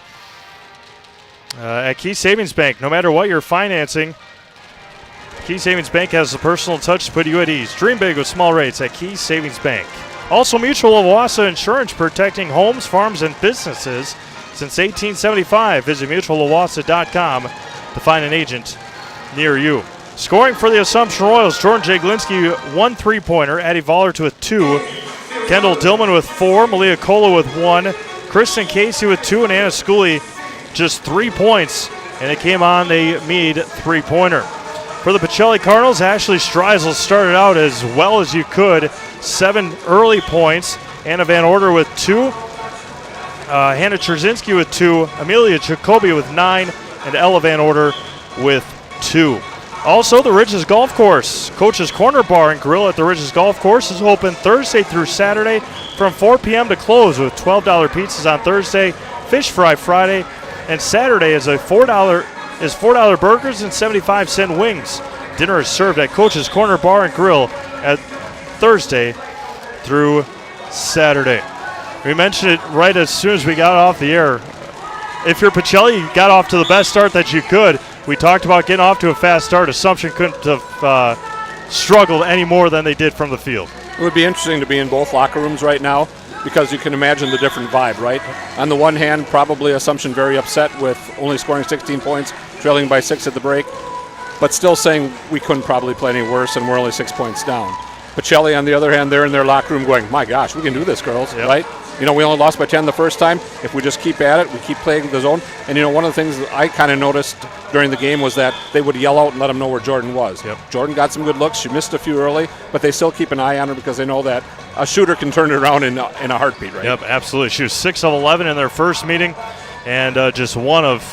At Key Savings Bank, no matter what you're financing, Key Savings Bank has the personal touch to put you at ease. Dream big with small rates at Key Savings Bank. Also, Mutual of Wausau Insurance, protecting homes, farms, and businesses since 1875. Visit mutualofwausau.com to find an agent near you. Scoring for the Assumption Royals, Jordan Jaglinski, 1 3-pointer. Addie Vollert with 2. Kendall Dillman with 4. Malia Kola with 1. Kristen Casey with 2. And Anna Schooley just 3 points. And it came on the Meade 3-pointer. For the Pacelli Cardinals, Ashley Streisel started out as well as you could. 7 early points. Anna Van Order with 2. Hannah Trzynski with 2. Amelia Jacoby with 9. And Ella Van Order with 2. Also, the Ridges Golf Course. Coach's Corner Bar and Grill at the Ridges Golf Course is open Thursday through Saturday from 4 p.m. to close, with $12 pizzas on Thursday, fish fry Friday, and Saturday is $4 burgers and 75-cent wings. Dinner is served at Coach's Corner Bar and Grill at Thursday through Saturday. We mentioned it right as soon as we got off the air. If you're Pacelli, you got off to the best start that you could. We talked about getting off to a fast start. Assumption couldn't have struggled any more than they did from the field. It would be interesting to be in both locker rooms right now, because you can imagine the different vibe, right? On the one hand, probably Assumption very upset with only scoring 16 points, trailing by 6 at the break, but still saying we couldn't probably play any worse and we're only 6 points down. Pacelli, on the other hand, they're in their locker room going, my gosh, we can do this, girls, right? You know, we only lost by 10 the first time. If we just keep at it, we keep playing the zone. And, you know, one of the things that I kind of noticed during the game was that they would yell out and let them know where Jordan was. Jordan got some good looks. She missed a few early, but they still keep an eye on her because they know that a shooter can turn it around in a heartbeat, right? Yep, absolutely. She was 6 of 11 in their first meeting and just one of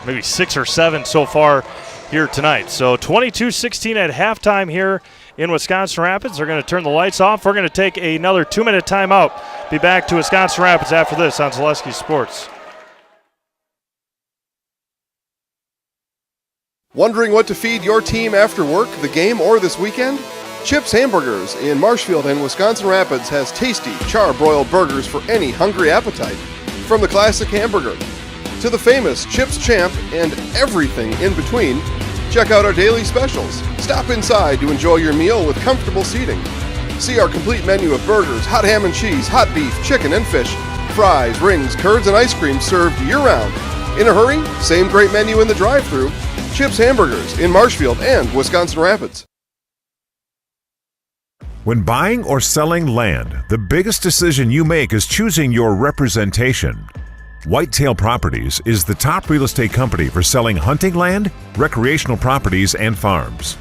maybe 6 or 7 so far here tonight. So 22-16 at halftime here in Wisconsin Rapids. They're going to turn the lights off. We're going to take another 2-minute timeout. Be back to Wisconsin Rapids after this on Zaleski Sports. Wondering what to feed your team after work, the game, or this weekend? Chips Hamburgers in Marshfield and Wisconsin Rapids has tasty, char-broiled burgers for any hungry appetite. From the classic hamburger to the famous Chips Champ and everything in between, check out our daily specials. Stop inside to enjoy your meal with comfortable seating. See our complete menu of burgers, hot ham and cheese, hot beef, chicken and fish, fries, rings, curds, and ice cream served year-round. In a hurry? Same great menu in the drive-thru. Chips Hamburgers in Marshfield and Wisconsin Rapids. When buying or selling land, the biggest decision you make is choosing your representation. Whitetail Properties is the top real estate company for selling hunting land, recreational properties, and farms.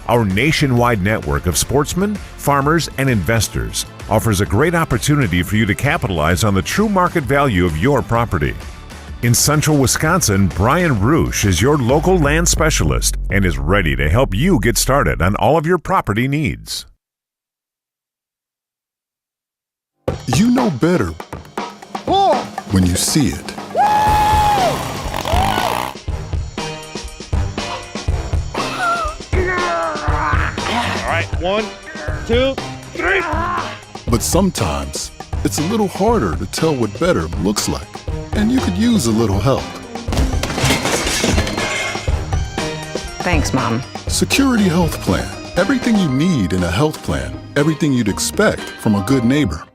Our nationwide network of sportsmen, farmers, and investors offers a great opportunity for you to capitalize on the true market value of your property. In central Wisconsin, Brian Roosh is your local land specialist and is ready to help you get started on all of your property needs. You know better when you see it. All right, 1, 2, 3. But sometimes it's a little harder to tell what better looks like, and you could use a little help. Thanks, Mom. Security Health Plan. Everything you need in a health plan. Everything you'd expect from a good neighbor.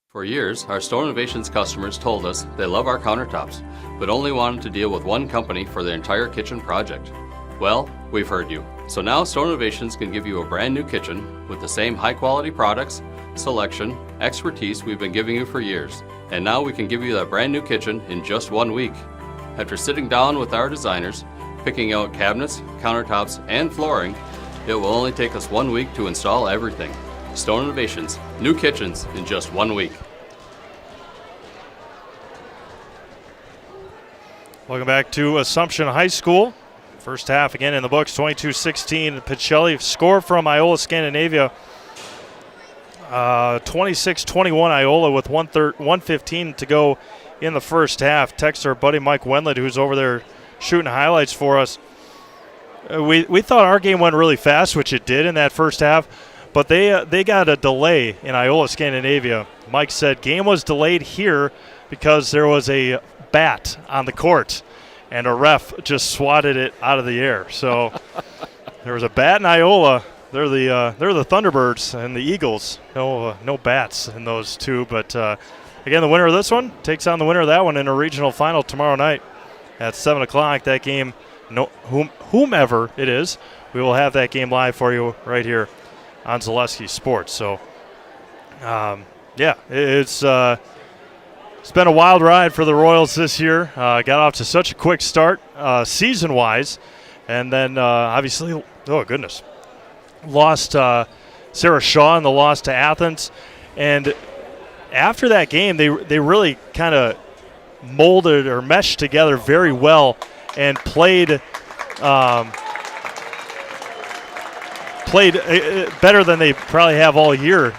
For years, our Store Innovations customers told us they love our countertops, but only wanted to deal with one company for their entire kitchen project. Well, we've heard you. So now Store Innovations can give you a brand new kitchen with the same high quality products, selection, expertise we've been giving you for years. And now we can give you that brand new kitchen in just 1 week. After sitting down with our designers, picking out cabinets, countertops, and flooring, it will only take us 1 week to install everything. Stone Innovations, new kitchens in just 1 week. Welcome back to Assumption High School. First half again in the books, 22-16. Pacelli score from Iola Scandinavia. 26-21 Iola with 1:15 to go in the first half. Text our buddy Mike Wendland, who's over there shooting highlights for us. We thought our game went really fast, which it did in that first half, but they got a delay in Iola Scandinavia. Mike said game was delayed here because there was a bat on the court, and a ref just swatted it out of the air. So there was a bat in Iola. They're the Thunderbirds and the Eagles. No bats in those two. But again, the winner of this one takes on the winner of that one in a regional final tomorrow night at 7 o'clock. That game, whomever it is, we will have that game live for you right here on Zaleski Sports. So, it's been a wild ride for the Royals this year. Got off to such a quick start season-wise, and then obviously, oh goodness, lost Sarah Shaw in the loss to Athens. And after that game, they really kind of molded or meshed together very well and played better than they probably have all year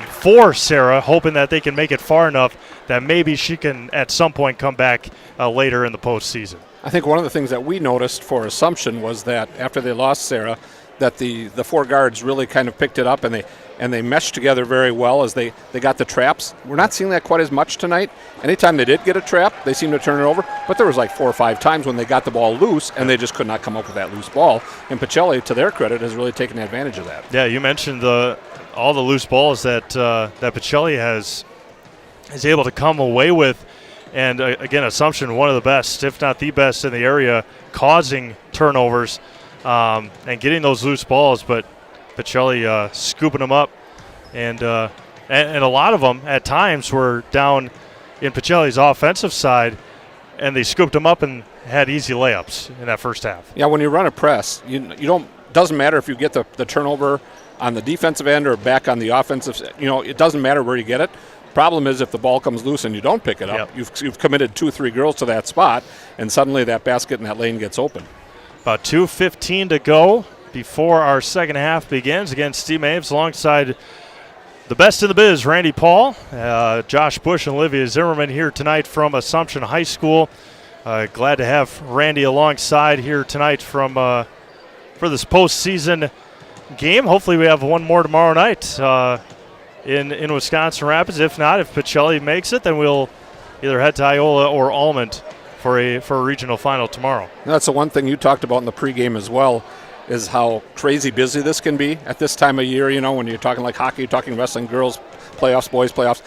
for Sarah, hoping that they can make it far enough that maybe she can at some point come back later in the postseason. I think one of the things that we noticed for Assumption was that after they lost Sarah, that the four guards really kind of picked it up and they meshed together very well as they got the traps. We're not seeing that quite as much tonight. Anytime they did get a trap, they seemed to turn it over, but there was like 4 or 5 times when they got the ball loose and they just could not come up with that loose ball. And Pacelli, to their credit, has really taken advantage of that. Yeah, you mentioned all the loose balls that Pacelli is able to come away with. And again, Assumption, one of the best, if not the best in the area, causing turnovers and getting those loose balls. But Pacelli scooping them up, and a lot of them at times were down in Pacelli's offensive side, and they scooped them up and had easy layups in that first half. Yeah, when you run a press, you don't. Doesn't matter if you get the turnover on the defensive end or back on the offensive. It doesn't matter where you get it. Problem is if the ball comes loose and you don't pick it up, you've committed 2 or 3 girls to that spot, and suddenly that basket in that lane gets open. About 2:15 to go before our second half begins. Again, Steve Maves alongside the best in the biz, Randy Paul, Josh Bush, and Olivia Zimmerman here tonight from Assumption High School. Glad to have Randy alongside here tonight for this postseason game. Hopefully we have one more tomorrow night in Wisconsin Rapids. If not, if Pacelli makes it, then we'll either head to Iola or Almond for a regional final tomorrow. That's the one thing you talked about in the pregame as well, is how crazy busy this can be at this time of year, when you're talking like hockey, you're talking wrestling, girls playoffs, boys playoffs.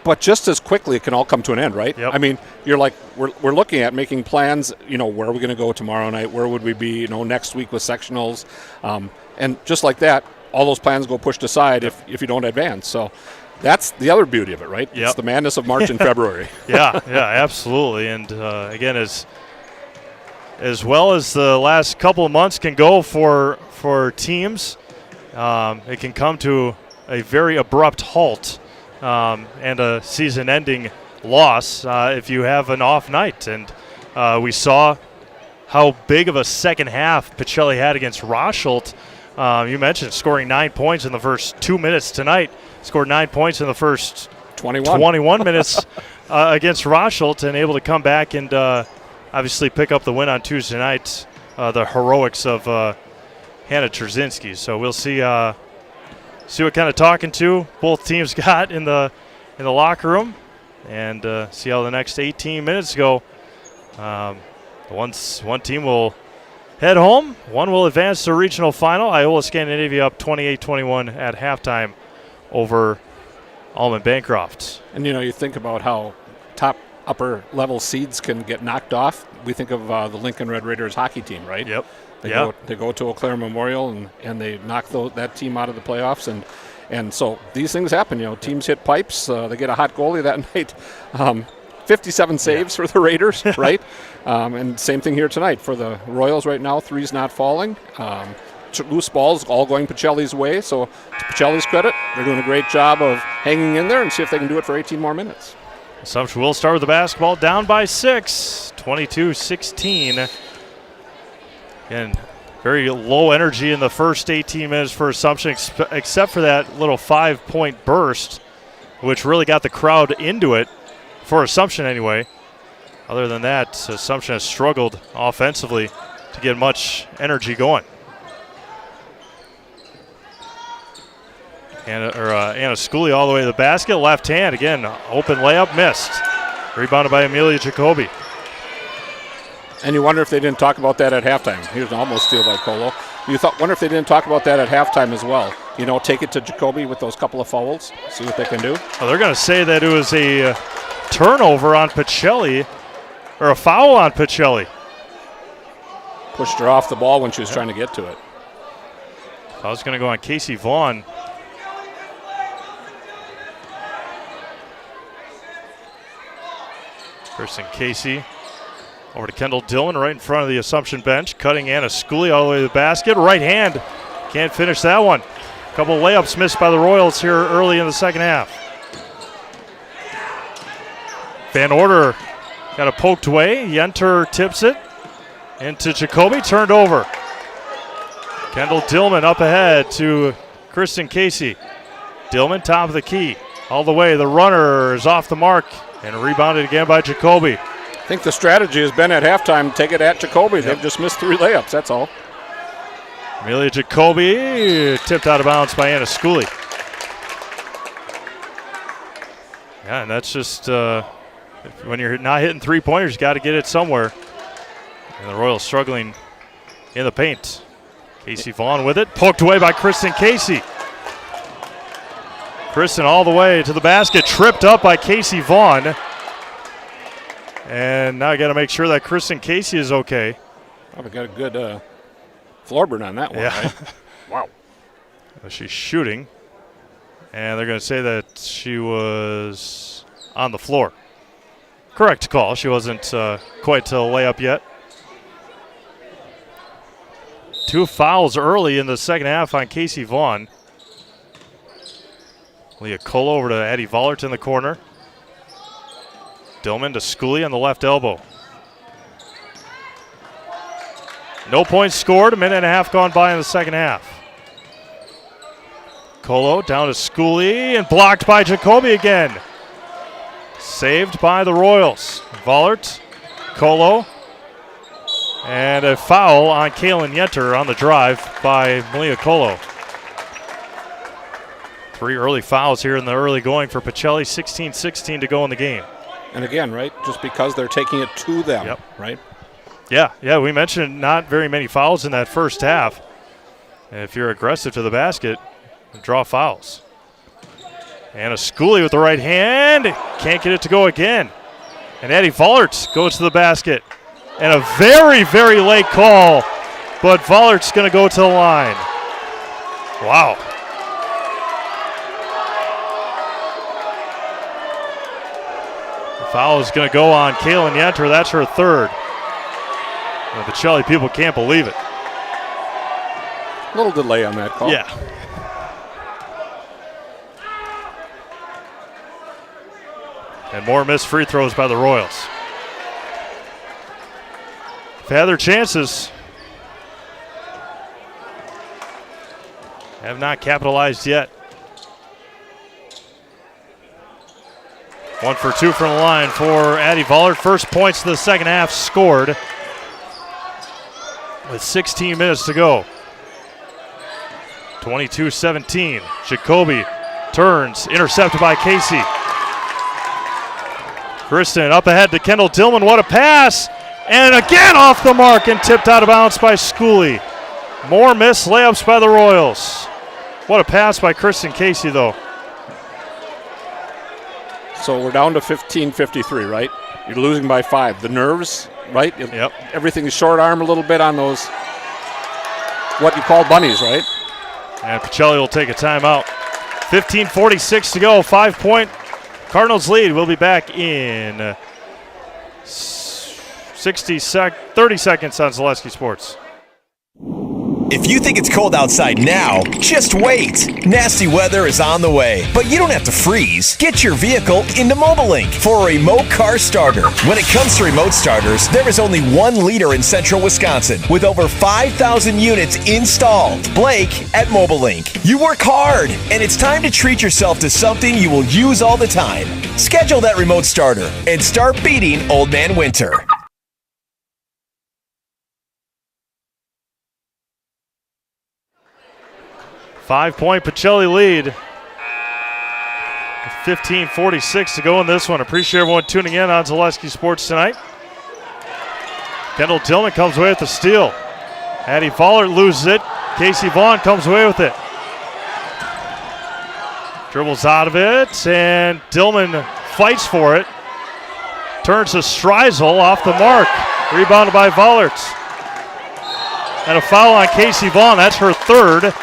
But just as quickly it can all come to an end, right? Yep. I mean, you're like, we're looking at making plans, where are we going to go tomorrow night? Where would we be, next week with sectionals? And just like that, all those plans go pushed aside if you don't advance. So that's the other beauty of it, right? Yep. It's the madness of March and February. Yeah, absolutely. And again, as well as the last couple of months can go for teams, it can come to a very abrupt halt and a season-ending loss if you have an off night. And we saw how big of a second half Pacelli had against Rochelt. You mentioned scoring 9 points in the first 2 minutes tonight. Scored 9 points in the first 21 minutes against Rochelt, and able to come back and obviously pick up the win on Tuesday night. The heroics of Hannah Trzynski. So we'll see what kind of talking to both teams got in the locker room, and see how the next 18 minutes go. One team will head home. One will advance to the regional final. Iola Scandinavia up 28-21 at halftime over Almond Bancroft. And, you think about how top upper level seeds can get knocked off. We think of the Lincoln Red Raiders hockey team, right? Yep. They go to Eau Claire Memorial and they knock that team out of the playoffs. And so these things happen. Teams hit pipes. They get a hot goalie that night. 57 saves for the Raiders, right? And same thing here tonight for the Royals right now. 3's not falling. Loose balls all going Pacelli's way. So to Pacelli's credit, they're doing a great job of hanging in there and see if they can do it for 18 more minutes. Assumption will start with the basketball, down by 6, 22-16. Again, very low energy in the first 18 minutes for Assumption, except for that little 5-point burst, which really got the crowd into it, for Assumption anyway. Other than that, Assumption has struggled offensively to get much energy going. Anna Schooley all the way to the basket, left hand, again, open layup, missed. Rebounded by Amelia Jacoby. And you wonder if they didn't talk about that at halftime. Here's an almost steal by Colo. Wonder if they didn't talk about that at halftime as well. You know, take it to Jacoby with those couple of fouls, see what they can do. Well, they're going to say that it was a turnover on Pacelli, or a foul on Pacelli. Pushed her off the ball when she was trying to get to it. Foul's going to go on Casey Vaughn. Kristen Casey over to Kendall Dillon right in front of the Assumption bench, cutting Anna Schooley all the way to the basket. Right hand, can't finish that one. A couple layups missed by the Royals here early in the second half. Van Order got it poked away. Yenter tips it into Jacoby, turned over. Kendall Dillman up ahead to Kristen Casey. Dillman top of the key. All the way, the runner is off the mark and rebounded again by Jacoby. I think the strategy has been at halftime, take it at Jacoby. They've just missed 3 layups, that's all. Amelia Jacoby tipped out of bounds by Anna Schooley. Yeah, and that's just when you're not hitting three-pointers, you got to get it somewhere. And the Royals struggling in the paint. Casey Vaughn with it, poked away by Kristen Casey. Kristen all the way to the basket, tripped up by Casey Vaughn. And now I got to make sure that Kristen Casey is okay. Probably got a good floor burn on that one, yeah. Right? Wow. She's shooting. And they're going to say that she was on the floor. Correct call. She wasn't quite to the layup yet. 2 fouls early in the second half on Casey Vaughn. Leah Colo over to Addie Vollert in the corner. Dillman to Schooley on the left elbow. No points scored, a minute and a half gone by in the second half. Colo down to Schooley and blocked by Jacoby again. Saved by the Royals. Vollert, Colo, and a foul on Kaylin Yenter on the drive by Malia Colo. 3 early fouls here in the early going for Pacelli, 16-16 to go in the game. And again, right, just because they're taking it to them, right? Yeah, we mentioned not very many fouls in that first half. And if you're aggressive to the basket, draw fouls. Anna Schooley with the right hand, can't get it to go again. And Addie Vollert goes to the basket. And a very, very late call, but Vollert's going to go to the line. Wow. The foul is going to go on Kaylin Yenter. That's her 3rd. And the Pacelli people can't believe it. A little delay on that call. Yeah. And more missed free throws by the Royals. They've had their chances. Have not capitalized yet. 1 for 2 from the line for Addie Vollert. First points of the second half scored with 16 minutes to go. 22-17. Jacoby turns, intercepted by Casey. Kristen up ahead to Kendall Dillman. What a pass! And again off the mark and tipped out of bounds by Schooley. More missed layups by the Royals. What a pass by Kristen Casey, though. So we're down to 15-53, right? You're losing by 5. The nerves, right? Yep. Everything's short arm a little bit on those, what you call bunnies, right? And Pacelli will take a timeout. 15:46 to go, 5-point Cardinals lead. We'll be back in 30 seconds on Zaleski Sports. If you think it's cold outside now, just wait. Nasty weather is on the way, but you don't have to freeze. Get your vehicle into MobileLink for a remote car starter. When it comes to remote starters, there is only one leader in central Wisconsin with over 5,000 units installed. Blake at MobileLink. You work hard, and it's time to treat yourself to something you will use all the time. Schedule that remote starter and start beating Old Man Winter. 5-point Pacelli lead. 15:46 to go in this one. Appreciate everyone tuning in on Zaleski Sports tonight. Kendall Tillman comes away with the steal. Addie Fowler loses it. Casey Vaughn comes away with it. Dribbles out of it, and Tillman fights for it. Turns to Streisel off the mark. Rebounded by Vollerts. And a foul on Casey Vaughn. That's her third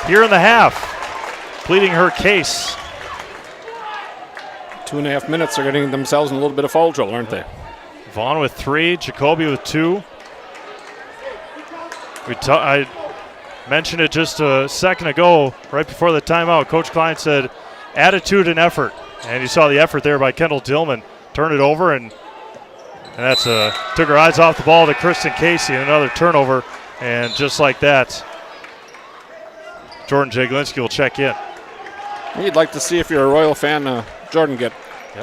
here in the half, pleading her case. 2.5 minutes, they're getting themselves in a little bit of foul trouble, aren't they? Vaughn with 3, Jacoby with 2. I mentioned it just a second ago, right before the timeout. Coach Klein said attitude and effort, and you saw the effort there by Kendall Tillman. Turn it over, and that's took her eyes off the ball to Kristen Casey, and another turnover, and just like that, Jordan Jaglinski will check in. You'd like to see, if you're a Royal fan, Jordan get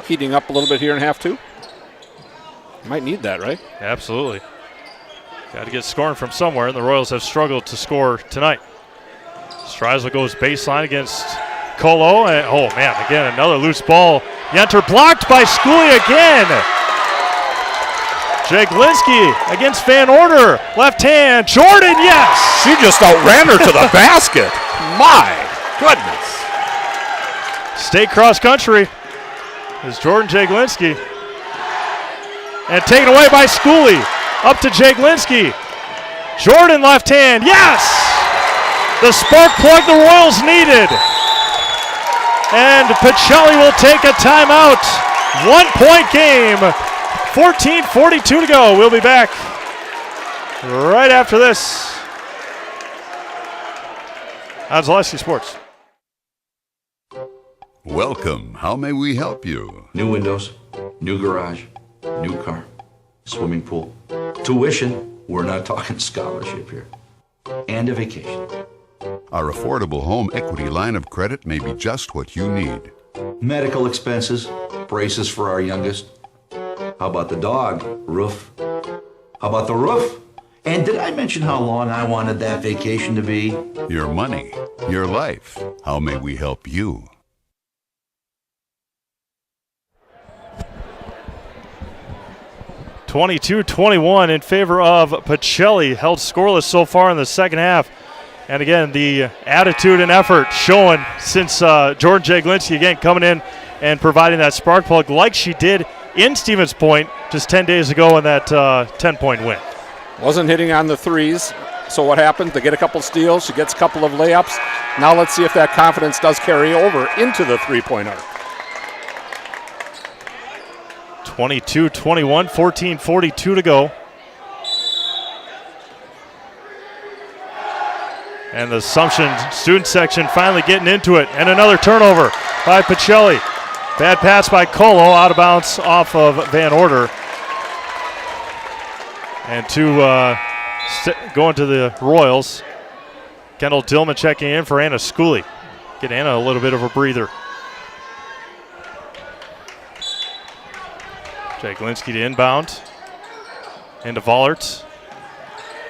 heating up a little bit here in half 2. Might need that, right? Absolutely. Got to get scoring from somewhere, and the Royals have struggled to score tonight. Streisel goes baseline against Colo, and oh man, again, another loose ball. Yenter blocked by Schooley again. Jaglinski against Van Order. Left hand, Jordan, yes! She just outran her to the basket. My goodness. State cross country is Jordan Jaglinski. And taken away by Schooley. Up to Jaglinski. Jordan left hand, yes! The spark plug the Royals needed. And Pacelli will take a timeout. 1-point game. 14:42 to go. We'll be back right after this on Zaleski Sports. Welcome. How may we help you? New windows, new garage, new car, swimming pool, tuition. We're not talking scholarship here. And a vacation. Our affordable home equity line of credit may be just what you need. Medical expenses, braces for our youngest. How about the dog? Roof. How about the roof? And did I mention how long I wanted that vacation to be? Your money, your life. How may we help you? (22-21) in favor of Pacelli. Held scoreless so far in the second half. And again, the attitude and effort showing since Jordan Jaglinski again coming in and providing that spark plug like she did in Stevens Point just 10 days ago in that 10-point win. Wasn't hitting on the threes, so what happened? They get a couple steals, she gets a couple of layups. Now let's see if that confidence does carry over into the three-point arc. 22-21, 14:42 to go. And the Assumption student section finally getting into it. And another turnover by Pacelli. Bad pass by Colo, out of bounds off of Van Order. And going to the Royals. Kendall Tillman checking in for Anna Schooley. Get Anna a little bit of a breather. Jaglinski to inbound. Into Vollerts.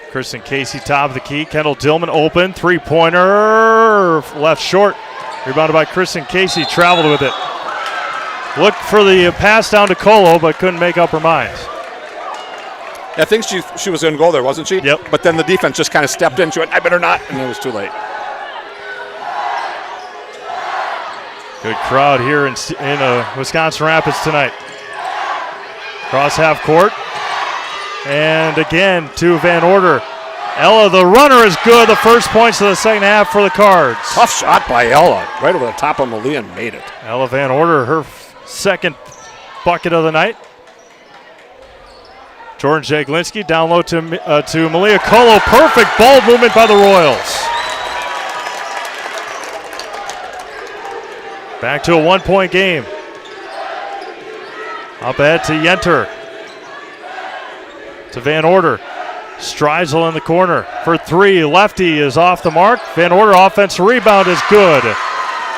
Kristen Casey top of the key. Kendall Tillman open. Three-pointer. Left short. Rebounded by Kristen Casey. Traveled with it. Looked for the pass down to Colo, but couldn't make up her mind. I think she was going to go there, wasn't she? Yep. But then the defense just kind of stepped in. She went, I better not, and it was too late. Good crowd here in Wisconsin Rapids tonight. Cross half court. And again to Van Order. Ella, the runner, is good. The first points of the second half for the Cards. Tough shot by Ella. Right over the top of Malia and made it. Ella Van Order, her second bucket of the night. Jordan Jaglinski down low to Malia Colo. Perfect ball movement by the Royals. Back to a 1-point game. Up ahead to Yenter. To Van Order. Streisel in the corner for three. Lefty is off the mark. Van Order offensive rebound is good.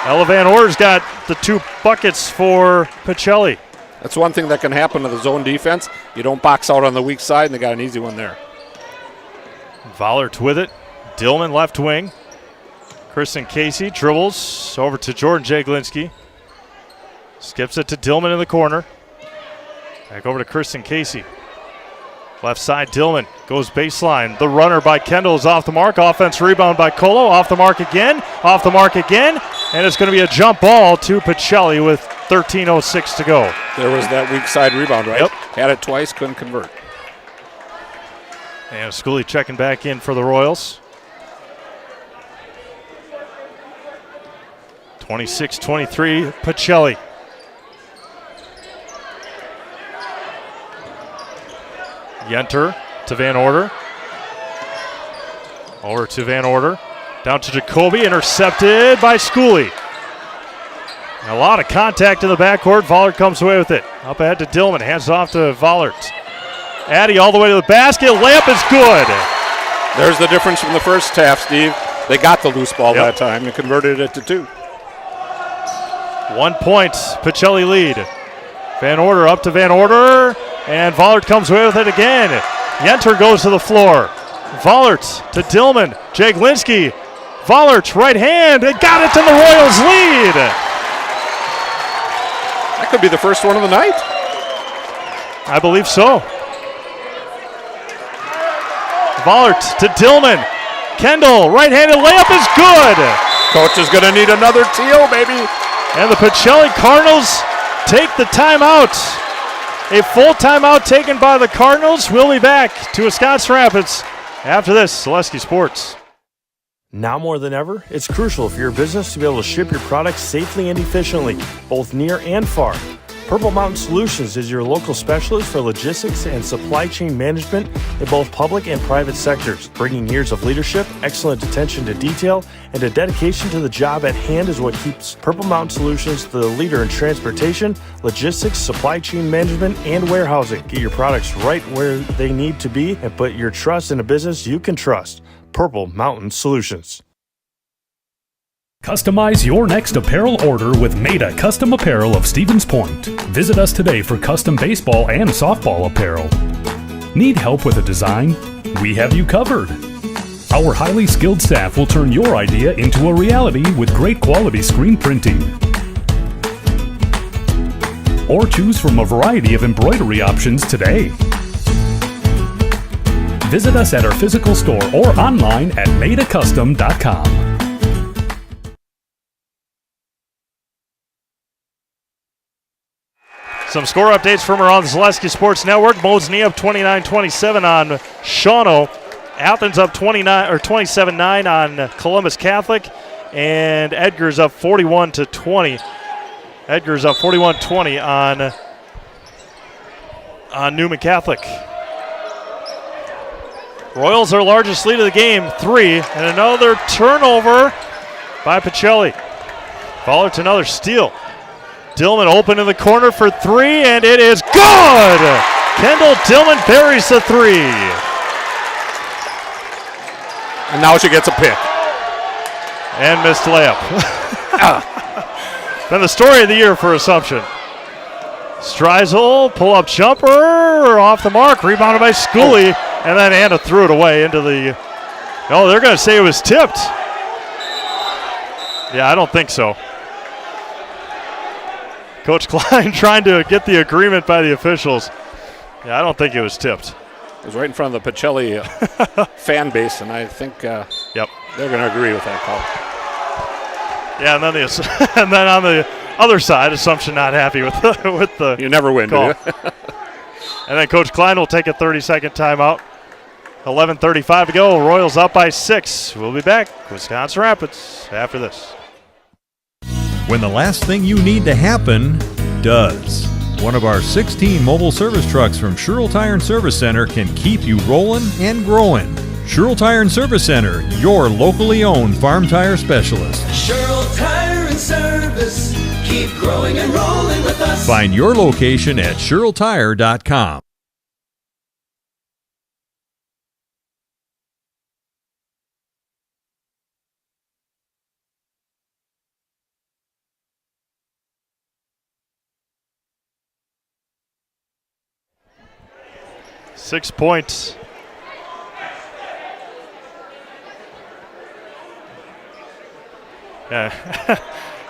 Ella Van Order's got the 2 buckets for Pacelli. That's one thing that can happen to the zone defense. You don't box out on the weak side, and they got an easy one there. Vollert with it. Dillman left wing. Kristen Casey dribbles over to Jordan Jaglinski. Skips it to Dillman in the corner. Back over to Kristen Casey. Left side, Dillman goes baseline. The runner by Kendall is off the mark. Offense rebound by Colo. Off the mark again. Off the mark again. And it's going to be a jump ball to Pacelli with 13:06 to go. There was that weak side rebound, right? Yep. Had it twice, couldn't convert. And Schooley checking back in for the Royals. 26-23, Pacelli. Yenter to Van Order. Over to Van Order. Down to Jacoby, intercepted by Schooley. A lot of contact in the backcourt. Vollert comes away with it. Up ahead to Dillman, hands it off to Vollert. Addy all the way to the basket. Layup is good. There's the difference from the first half, Steve. They got the loose ball that time and converted it to 2. 1 point, Pacelli lead. Van Order up to Van Order, and Vollert comes away with it again. Yenter goes to the floor. Vollert to Dillman. Jaglinski. Vollert, right hand, and got it to the Royals lead. That could be the first one of the night. I believe so. Vollert to Dillman. Kendall, right-handed layup is good. Coach is going to need another TO, baby. And the Pacelli Cardinals take the timeout. A full timeout taken by the Cardinals. We'll be back to Wisconsin Rapids after this. Selesky Sports. Now more than ever, it's crucial for your business to be able to ship your products safely and efficiently, both near and far. Purple Mountain Solutions is your local specialist for logistics and supply chain management in both public and private sectors. Bringing years of leadership, excellent attention to detail, and a dedication to the job at hand is what keeps Purple Mountain Solutions the leader in transportation, logistics, supply chain management, and warehousing. Get your products right where they need to be and put your trust in a business you can trust. Purple Mountain Solutions. Customize your next apparel order with Maida Custom Apparel of Stevens Point. Visit us today for custom baseball and softball apparel. Need help with a design? We have you covered. Our highly skilled staff will turn your idea into a reality with great quality screen printing. Or choose from a variety of embroidery options today. Visit us at our physical store or online at maidacustom.com. Some score updates from around the Selesky Sports Network. Moseley up 29-27 on Shawano. Athens up 27-9 on Columbus Catholic. And Edgar's up 41-20. Edgar's up 41-20 on Newman Catholic. Royals, our largest lead of the game, 3. And another turnover by Pacelli. Vollert, another steal. Dillman open in the corner for 3, and it is good! Kendall Dillman buries the 3. And now she gets a pick. And missed layup. Been the story of the year for Assumption. Streisel, pull-up jumper, off the mark, rebounded by Schooley, and then Anna threw it away into the... Oh, they're going to say it was tipped. Yeah, I don't think so. Coach Klein trying to get the agreement by the officials. Yeah, I don't think it was tipped. It was right in front of the Pacelli fan base, and I think they're going to agree with that call. Yeah, and then on the other side, Assumption not happy with the You never win, call. do you? And then Coach Klein will take a 30-second timeout. 11:35 to go. Royals up by 6. We'll be back. Wisconsin Rapids after this. When the last thing you need to happen does. One of our 16 mobile service trucks from Sherrill Tire and Service Center can keep you rolling and growing. Sherrill Tire and Service Center, your locally owned farm tire specialist. Sherrill Tire and Service, keep growing and rolling with us. Find your location at SherrillTire.com. Six points. Yeah.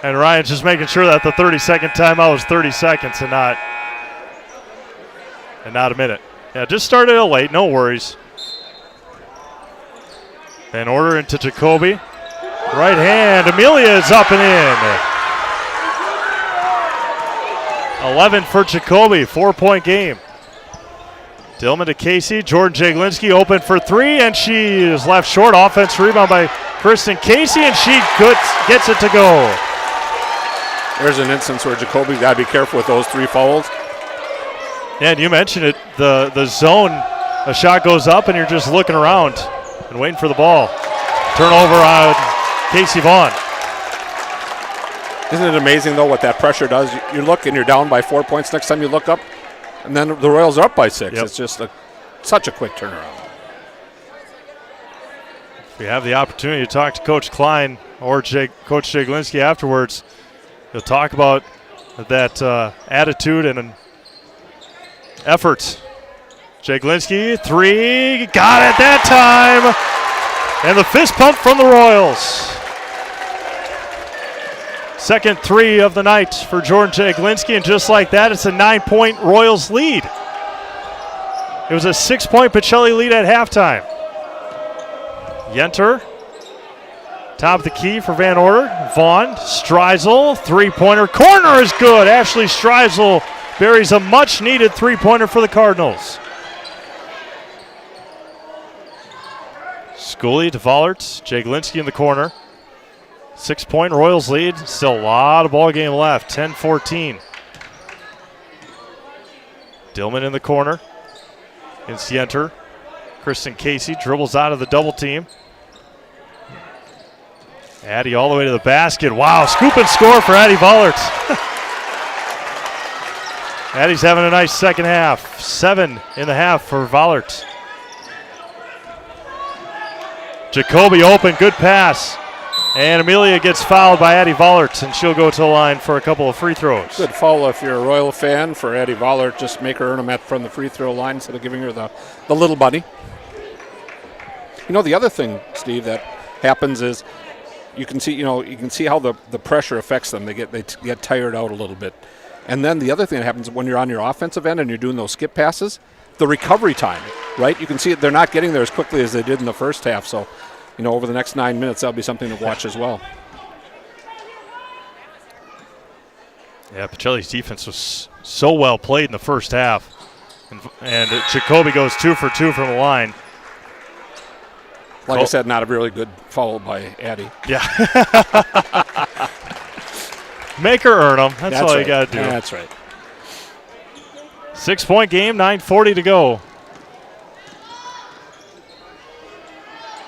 And Ryan's just making sure that the 30-second timeout was 30 seconds and not a minute. Yeah, just started it late, no worries. Van Order into Jacoby. Right hand, Amelia is up and in. 11 for Jacoby, 4-point game. Dillman to Casey, Jordan Jaglinski open for three, and she is left short. Offense rebound by Kristen Casey, and she gets it to go. There's an instance where Jacoby's got to be careful with those 3 fouls. Yeah, and you mentioned it, the zone, a shot goes up, and you're just looking around and waiting for the ball. Turnover on Casey Vaughn. Isn't it amazing, though, what that pressure does? You look and you're down by 4 points. Next time you look up, and then the Royals are up by 6. Yep. It's just such a quick turnaround. If you have the opportunity to talk to Coach Klein or Coach Jaglinski afterwards, you'll talk about that attitude and effort. Jaglinski, 3, got it that time. And the fist pump from the Royals. Second 3 of the night for Jordan Jaglinski, and just like that, it's a 9-point Royals lead. It was a 6-point Pacelli lead at halftime. Yenter, top of the key for Van Order. Vaughn, Streisel, 3-pointer. Corner is good. Ashley Streisel buries a much-needed 3-pointer for the Cardinals. Schooley to Vollert, Jaglinski in the corner. 6-point Royals lead. Still a lot of ball game left. 10-14. Dillman in the corner. Against Yenter. Kristen Casey dribbles out of the double team. Addie all the way to the basket. Wow, scoop and score for Addie Vollert. Addie's having a nice second half. 7 in the half for Vollert. Jacoby open, good pass. And Amelia gets fouled by Addie Vollert, and she'll go to the line for a couple of free throws. Good foul if you're a Royal fan for Addie Vollert. Just make her earn them from the free throw line instead of giving her the little bunny. You know, the other thing, Steve, that happens is you can see how the pressure affects them. They get tired out a little bit. And then the other thing that happens when you're on your offensive end and you're doing those skip passes, the recovery time, right? You can see they're not getting there as quickly as they did in the first half. So, over the next 9 minutes, that'll be something to watch as well. Yeah, Pacelli's defense was so well played in the first half. And Jacoby goes 2 for 2 from the line. Like I said, not a really good foul by Addie. Yeah. Make her earn them. That's all you got to do. That's right. 6-point game, 9:40 to go.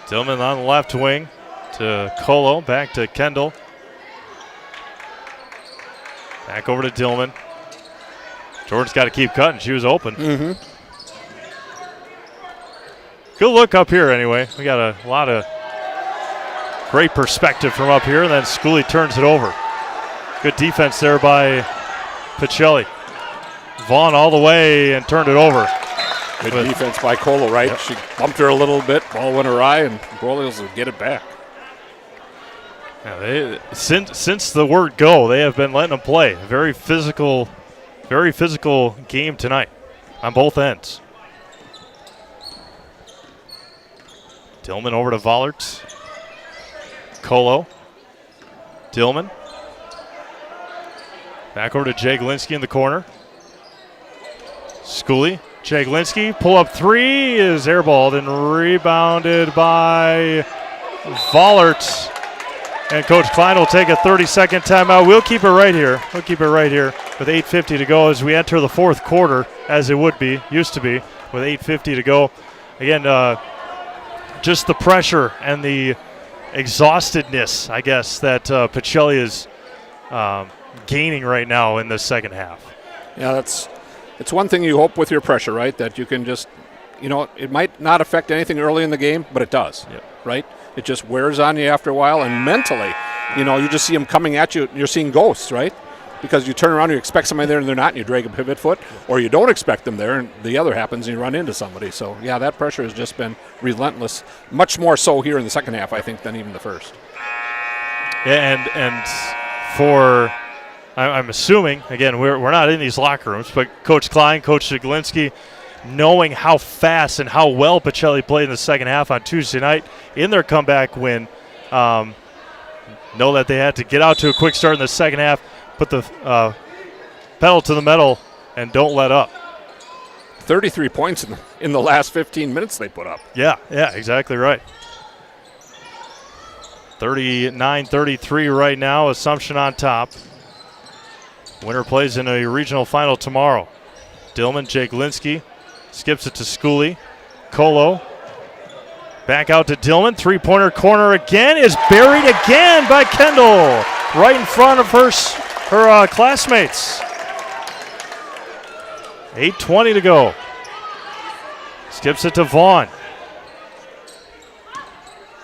Dillman on the left wing to Colo, back to Kendall. Back over to Dillman. Jordan's got to keep cutting. She was open. Mm-hmm. Good look up here anyway. We got a lot of great perspective from up here, and then Schooley turns it over. Good defense there by Pacelli. Vaughn all the way and turned it over. Good defense by Colo, right? Yep. She bumped her a little bit, ball went awry, and Royals will get it back. Yeah, since the word go, they have been letting them play. Very physical game tonight on both ends. Dillman over to Vollert. Colo. Dillman. Back over to Jaglinski in the corner. Schooley. Jaglinski, pull up 3 is airballed and rebounded by Vollert. And Coach Klein will take a 30-second timeout. We'll keep it right here. We'll keep it right here with 8:50 to go as we enter the fourth quarter, as it used to be, with 8:50 to go. Again, just the pressure and the exhaustedness, I guess, that Pacelli is gaining right now in the second half. Yeah, it's one thing you hope with your pressure, right, that you can just, it might not affect anything early in the game, but it does, right? It just wears on you after a while, and mentally, you just see them coming at you. You're seeing ghosts, right? Because you turn around, you expect somebody there, and they're not, and you drag a pivot foot, or you don't expect them there, and the other happens, and you run into somebody. So, yeah, that pressure has just been relentless, much more so here in the second half, I think, than even the first. Yeah, and for, I'm assuming, again, we're not in these locker rooms, but Coach Klein, Coach Zaglinski, knowing how fast and how well Pacelli played in the second half on Tuesday night in their comeback win, know that they had to get out to a quick start in the second half, put the pedal to the metal, and don't let up. 33 points in the last 15 minutes they put up. Yeah, exactly right. 39-33 right now, Assumption on top. Winner plays in a regional final tomorrow. Dillman, Jake Linsky, skips it to Schooley. Colo, back out to Dillman. Three-pointer corner again is buried again by Kendall, right in front of her classmates. 8:20 to go. Skips it to Vaughn.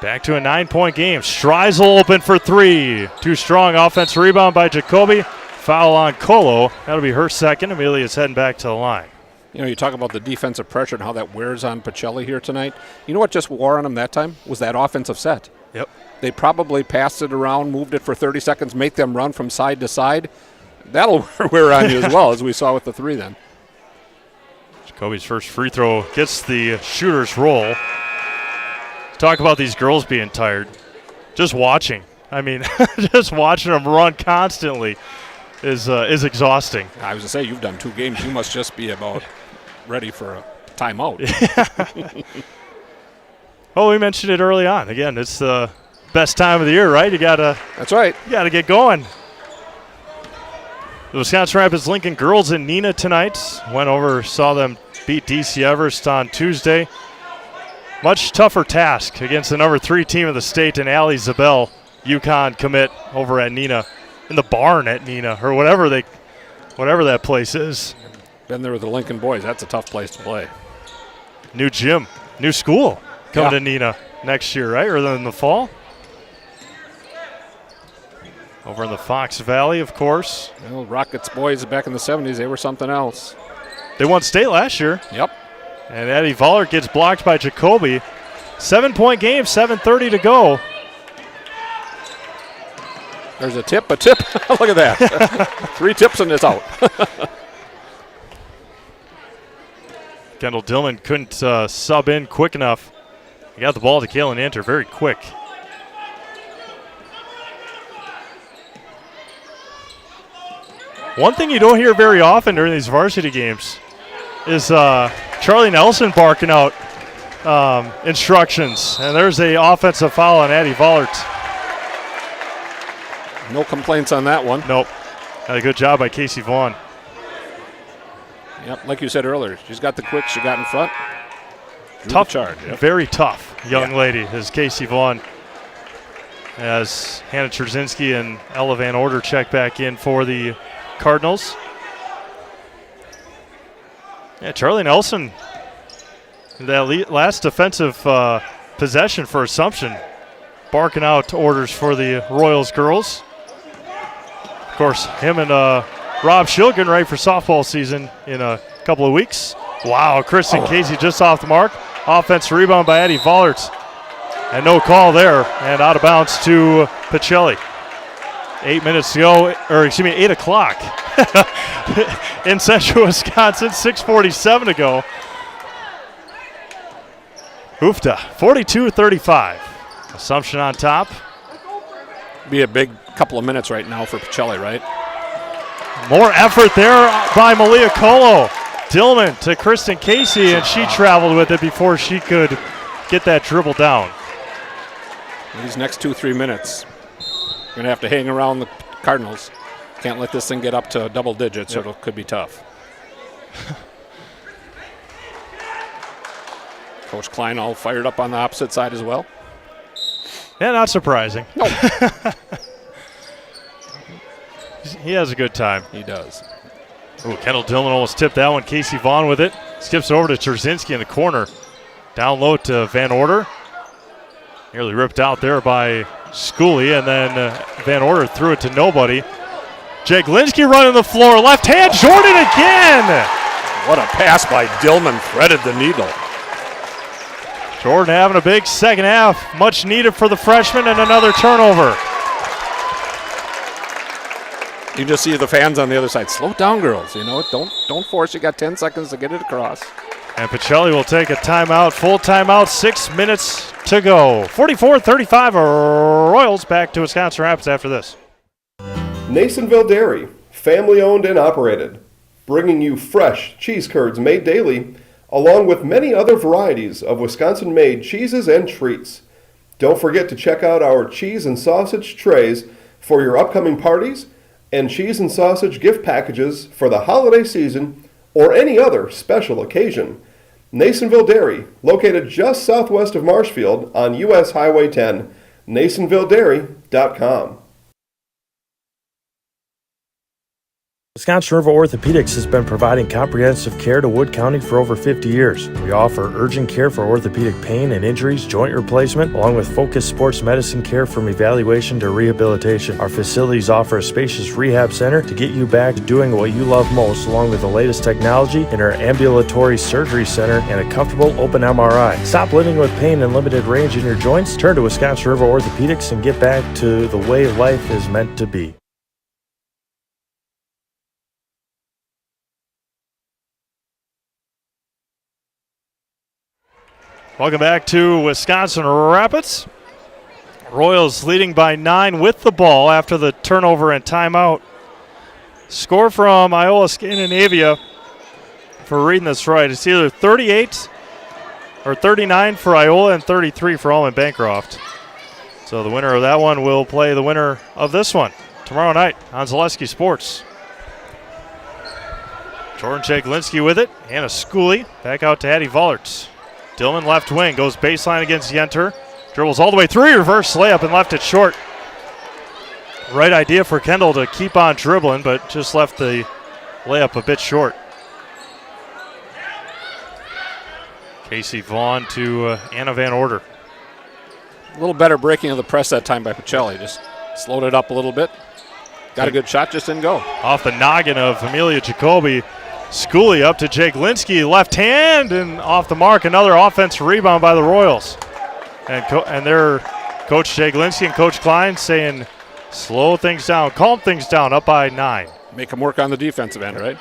Back to a 9-point game. Streisel open for three. Too strong. Offensive rebound by Jacoby. Foul on Colo. That'll be her second. Amelia's heading back to the line. You talk about the defensive pressure and how that wears on Pacelli here tonight. You know what just wore on him that time? Was that offensive set. Yep. They probably passed it around, moved it for 30 seconds, make them run from side to side. That'll wear on you as well, as we saw with the three then. Jacoby's first free throw gets the shooter's roll. Talk about these girls being tired. Just watching. I mean, just watching them run constantly is exhausting. I was going to say, you've done 2 games. You must just be about ready for a timeout. Well, we mentioned it early on. Again, it's the best time of the year, right? That's right. You got to get going. The Wisconsin Rapids Lincoln girls in Neenah tonight. Went over, saw them beat DC Everest on Tuesday. Much tougher task against the number 3 team of the state and Allie Zabel, UConn commit over at Neenah, in the barn at Neenah, or whatever that place is. Been there with the Lincoln boys. That's a tough place to play. New gym, new school coming to Neenah next year, right? Or in the fall? Over in the Fox Valley, of course. Well, Rockets boys back in the 70s, they were something else. They won state last year. Yep. And Eddie Vollert gets blocked by Jacoby. 7-point game, 7:30 to go. There's a tip. Look at that. 3 tips and it's out. Kendall Dillman couldn't sub in quick enough. He got the ball to Kalen Anter very quick. One thing you don't hear very often during these varsity games is Charlie Nelson barking out instructions. And there's a offensive foul on Addie Vollert. No complaints on that one. Nope. Had a good job by Casey Vaughn. Yep, like you said earlier, she's got the quick, she got in front. Tough charge. Yep. Very tough young lady is Casey Vaughn. As Hannah Trzynski and Ella Van Order check back in for the Cardinals. Yeah, Charlie Nelson, that last defensive possession for Assumption, barking out orders for the Royals girls. Of course, him and Rob Shilgen right for softball season in a couple of weeks. Wow, Kristen Casey just off the mark. Offensive rebound by Addie Vollert. And no call there, and out of bounds to Pacelli. 8 minutes to go, or excuse me, 8 o'clock in central Wisconsin, 6:47 to go. Hoofda, 42-35. Assumption on top. Be a big couple of minutes right now for Pacelli, right? More effort there by Malia Colo. Dillman to Kristen Casey, and she traveled with it before she could get that dribble down. These next 2-3 minutes, going to have to hang around the Cardinals. Can't let this thing get up to double digits, or it could be tough. Coach Klein all fired up on the opposite side as well. Yeah, not surprising. No. He has a good time. He does. Ooh, Kendall Dillman almost tipped that one. Casey Vaughn with it. Skips over to Trzynski in the corner. Down low to Van Order. Nearly ripped out there by Schooley, and then Van Order threw it to nobody. Jake Linsky running the floor. Left hand, Jordan again. What a pass by Dillman. Threaded the needle. Jordan having a big second half. Much needed for the freshman, and another turnover. You just see the fans on the other side. Slow down, girls. You know, don't force. You got 10 seconds to get it across. And Pacelli will take a timeout, full timeout, 6 minutes to go. 44-35 Royals back to Wisconsin Rapids after this. Nasonville Dairy, family owned and operated, bringing you fresh cheese curds made daily, along with many other varieties of Wisconsin-made cheeses and treats. Don't forget to check out our cheese and sausage trays for your upcoming parties and cheese and sausage gift packages for the holiday season or any other special occasion. Nasonville Dairy, located just southwest of Marshfield on U.S. Highway 10, NasonvilleDairy.com. Wisconsin River Orthopedics has been providing comprehensive care to Wood County for over 50 years. We offer urgent care for orthopedic pain and injuries, joint replacement, along with focused sports medicine care from evaluation to rehabilitation. Our facilities offer a spacious rehab center to get you back to doing what you love most, along with the latest technology in our ambulatory surgery center and a comfortable open MRI. Stop living with pain and limited range in your joints. Turn to Wisconsin River Orthopedics and get back to the way life is meant to be. Welcome back to Wisconsin Rapids. Royals leading by 9 with the ball after the turnover and timeout. Score from Iola Scandinavia, for reading this right, it's either 38 or 39 for Iola and 33 for Allman Bancroft. So the winner of that one will play the winner of this one tomorrow night on Zaleski Sports. Jordan Jake-Linsky with it. Anna Schooley back out to Addie Vollert. Dillman left wing, goes baseline against Yenter. Dribbles all the way through, reverse layup and left it short. Right idea for Kendall to keep on dribbling, but just left the layup a bit short. Casey Vaughn to Anna Van Order. A little better breaking of the press that time by Pacelli. Just slowed it up a little bit. Got a good shot, just didn't go. Off the noggin of Amelia Jacoby. Schooley up to Jake Linsky, left hand, and off the mark, another offensive rebound by the Royals. And their coach Jake Linsky and Coach Klein saying, slow things down, calm things down, up by 9. Make them work on the defensive end, right?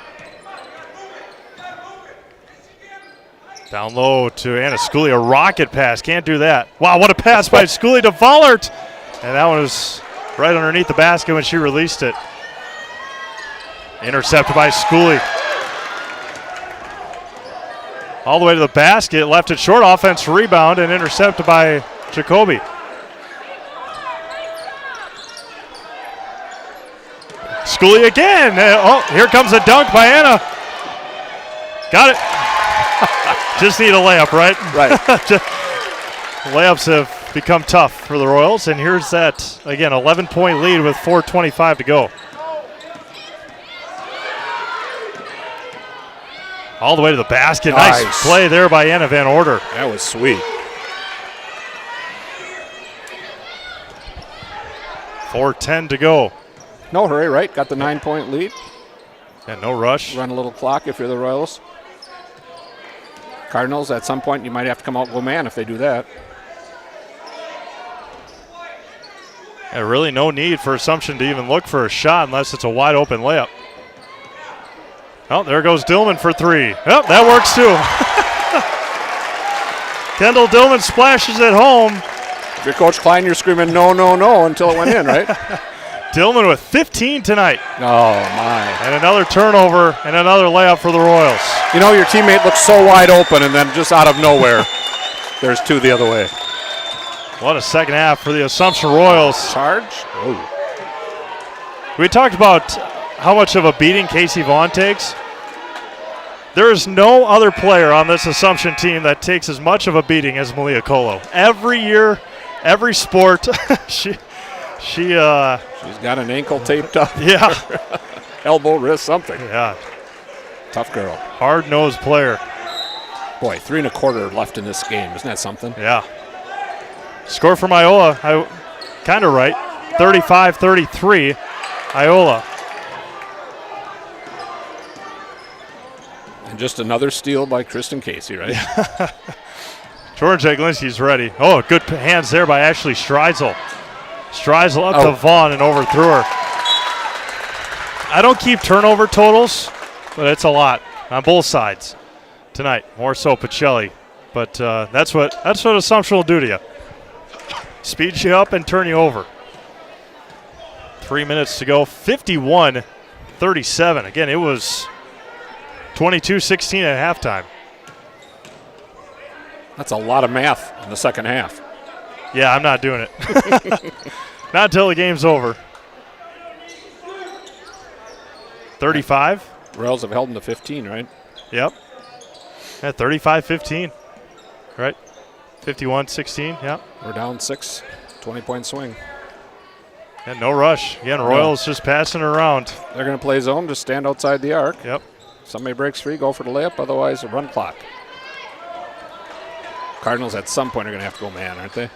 Down low to Anna Schooley, a rocket pass, can't do that. Wow, what a pass by Schooley to Vollert. And that one was right underneath the basket when she released it. Intercepted by Schooley. All the way to the basket, left it short, offense rebound, and intercepted by Jacoby. Schooley again. Oh, here comes a dunk by Anna. Got it. Just need a layup, right? Right. Layups have become tough for the Royals, and here's that, again, 11-point lead with 4:25 to go. All the way to the basket. Nice play there by Anna Van Order. That was sweet. 4:10 to go. No hurry, right? Got the 9-point lead. And no rush. Run a little clock if you're the Royals. Cardinals, at some point, you might have to come out and go man if they do that. And really no need for Assumption to even look for a shot unless it's a wide open layup. Oh, there goes Dillman for 3. Oh, that works too. Kendall Dillman splashes it home. If you're Coach Klein, you're screaming no, no, no until it went in, right? Dillman with 15 tonight. Oh, my. And another turnover and another layup for the Royals. You know, your teammate looks so wide open, and then just out of nowhere, there's 2 the other way. What a second half for the Assumption Royals. Charge? Oh. We talked about how much of a beating Casey Vaughn takes. There is no other player on this Assumption team that takes as much of a beating as Malia Colo. Every year, every sport, she's got an ankle taped up. Yeah. Elbow, wrist, something. Yeah. Tough girl. Hard-nosed player. Boy, 3 1/4 left in this game. Isn't that something? Yeah. Score from Iola, kind of right. 35-33, Iola. And just another steal by Kristen Casey, right? Jordan Jaglinski's ready. Oh, good hands there by Ashley Streisel. Streisel up to Vaughn and overthrew her. I don't keep turnover totals, but it's a lot on both sides tonight. More so Pacelli, but that's what Assumption will do to you. Speed you up and turn you over. 3 minutes to go. 51-37. Again, it was 22-16 at halftime. That's a lot of math in the second half. Yeah, I'm not doing it. Not until the game's over. 35. Royals have held them to 15, right? Yep. Yeah, 35-15. Right. 51-16, yeah. We're down 6, 20-point swing. And no rush. Again, Royals just passing around. They're going to play zone, just stand outside the arc. Yep. Somebody breaks free, go for the layup, otherwise a run clock. Cardinals at some point are going to have to go man, aren't they?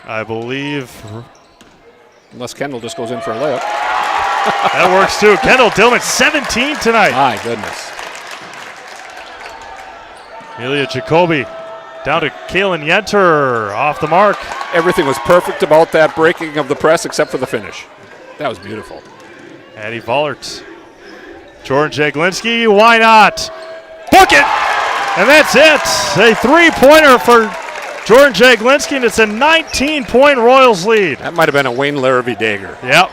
I believe. Unless Kendall just goes in for a layup. That works too. Kendall Dillman, 17 tonight. My goodness. Amelia Jacoby down to Kaylin Yenter, off the mark. Everything was perfect about that breaking of the press except for the finish. That was beautiful. Addie Vollert. Jordan Jaglinski, why not? Book it! And that's it. A three-pointer for Jordan Jaglinski, and it's a 19-point Royals lead. That might have been a Wayne Larrabee dagger. Yep.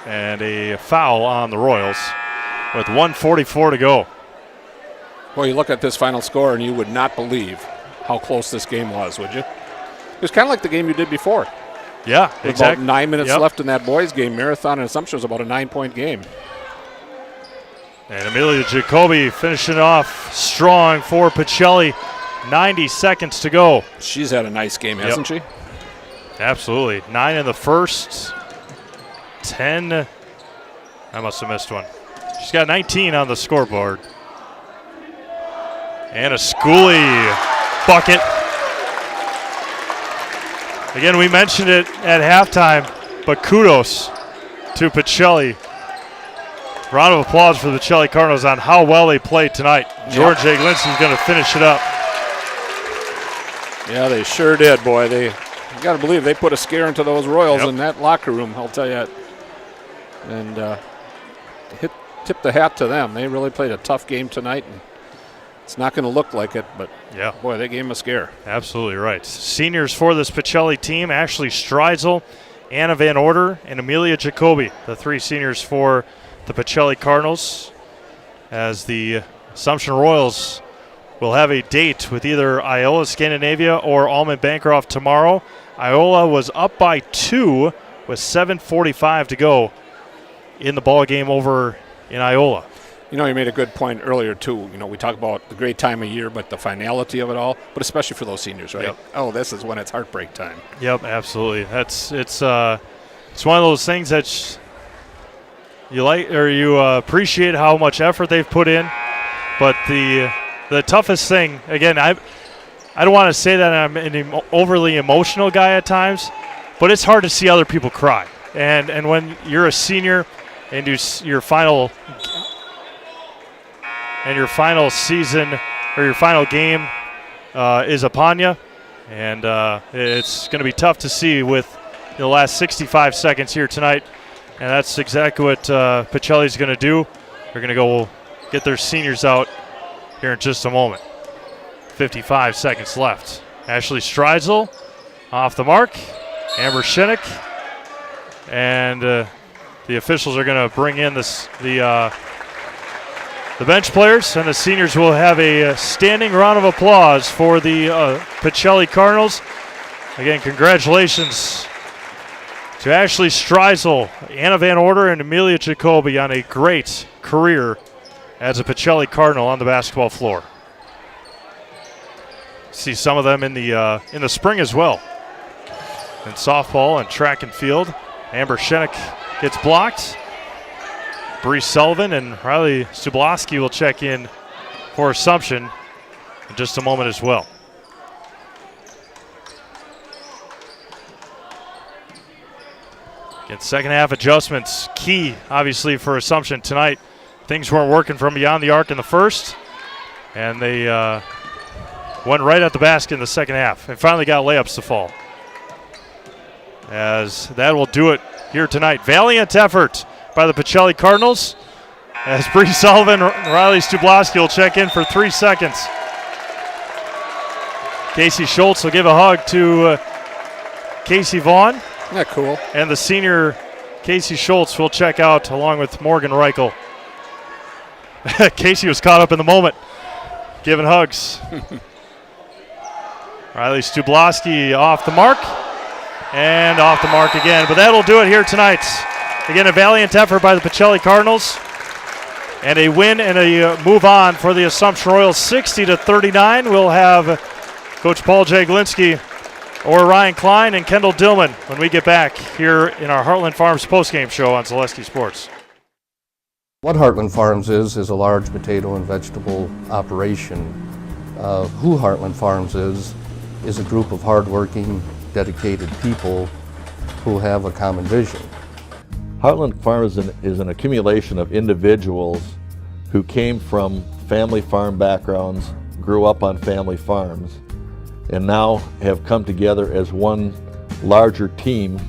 And a foul on the Royals with 1:44 to go. Well, you look at this final score and you would not believe how close this game was, would you? It was kind of like the game you did before. Yeah, with exactly. About 9 minutes left in that boys' game. Marathon and Assumption was about a 9-point game. And Amelia Jacoby finishing off strong for Pacelli. 90 seconds to go. She's had a nice game, hasn't she? Absolutely. 9 in the first. 10. I must have missed one. She's got 19 on the scoreboard. And a Schooley bucket. Again, we mentioned it at halftime, but kudos to Pacelli. Round of applause for the Pacelli Cardinals on how well they played tonight. George Jaglinski is going to finish it up. Yeah, they sure did, boy. You got to believe they put a scare into those Royals in that locker room, I'll tell you. And tip the hat to them. They really played a tough game tonight. And it's not going to look like it, but boy, they gave them a scare. Absolutely right. Seniors for this Pacelli team, Ashley Streisel, Anna Van Order, and Amelia Jacoby, the three seniors for the Pacelli Cardinals, as the Assumption Royals will have a date with either Iola Scandinavia or Almond Bancroft tomorrow. Iola was up by 2 with 7:45 to go in the ball game over in Iola. You know, you made a good point earlier, too. You know, we talk about the great time of year, but the finality of it all, but especially for those seniors, right? Yep. Oh, this is when it's heartbreak time. Yep, absolutely. It's one of those things that you like, or you appreciate how much effort they've put in, but the toughest thing, again, I don't want to say that I'm an overly emotional guy at times, but it's hard to see other people cry. And when you're a senior and your final season or your final game is upon you, and it's going to be tough to see with the last 65 seconds here tonight, and that's exactly what Pacelli's going to do. They're going to go get their seniors out here in just a moment. 55 seconds left. Ashley Streisel off the mark. Amber Shinnick. And the officials are going to bring in the The bench players and the seniors will have a standing round of applause for the Pacelli Cardinals. Again, congratulations to Ashley Streisel, Anna Van Order, and Amelia Jacoby on a great career as a Pacelli Cardinal on the basketball floor. See some of them in the spring as well. In softball and track and field, Amber Shenik gets blocked. Bree Sullivan and Riley Stubloski will check in for Assumption in just a moment as well. Again, second half adjustments, key obviously for Assumption tonight. Things weren't working from beyond the arc in the first, and they went right at the basket in the second half and finally got layups to fall. As that will do it here tonight. Valiant effort by the Pacelli Cardinals as Bree Sullivan and Riley Stubloski will check in for 3 seconds. Casey Schultz will give a hug to Casey Vaughn. Isn't that cool? And the senior Casey Schultz will check out along with Morgan Reichel. Casey was caught up in the moment, giving hugs. Riley Stubloski off the mark and off the mark again. But that'll do it here tonight. Again, a valiant effort by the Pacelli Cardinals and a win and a move on for the Assumption Royals 60-39. We'll have Coach Paul Jaglinski or Ryan Klein and Kendall Dillman when we get back here in our Heartland Farms postgame show on Zaleski Sports. What Heartland Farms is a large potato and vegetable operation. Who Heartland Farms is a group of hardworking, dedicated people who have a common vision. Heartland Farms is an accumulation of individuals who came from family farm backgrounds, grew up on family farms, and now have come together as one larger team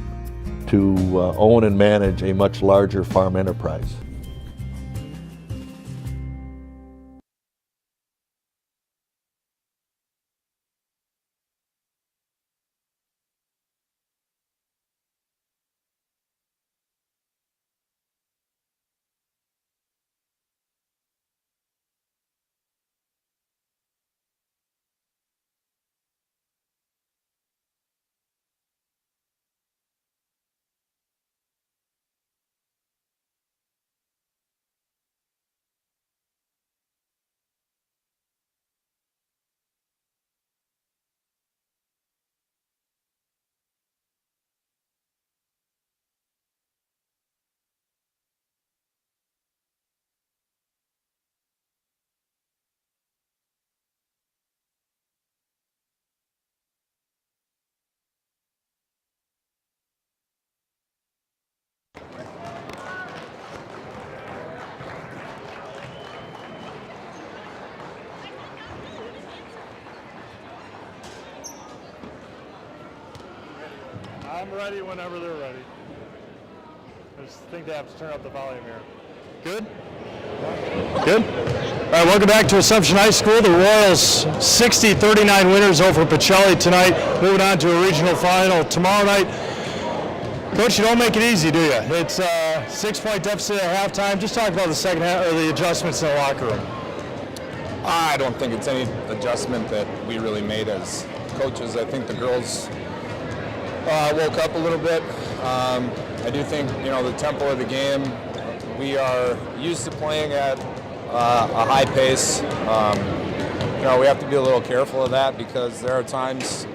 to own and manage a much larger farm enterprise. I'm ready whenever they're ready. I just think they have to turn up the volume here. Good? Good. All right, welcome back to Assumption High School. The Royals 60-39 winners over Pacelli tonight. Moving on to a regional final tomorrow night. Coach, you don't make it easy, do you? It's a 6-point deficit at halftime. Just talk about the second half, or the adjustments in the locker room. I don't think it's any adjustment that we really made as coaches. I think the girls woke up a little bit. I do think, the tempo of the game, we are used to playing at a high pace. We have to be a little careful of that because there are times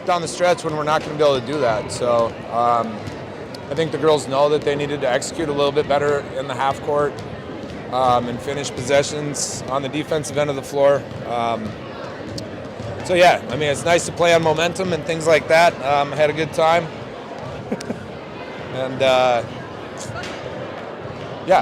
down the stretch when we're not going to be able to do that. So I think the girls know that they needed to execute a little bit better in the half court and finish possessions on the defensive end of the floor. So yeah, it's nice to play on momentum and things like that. I had a good time. And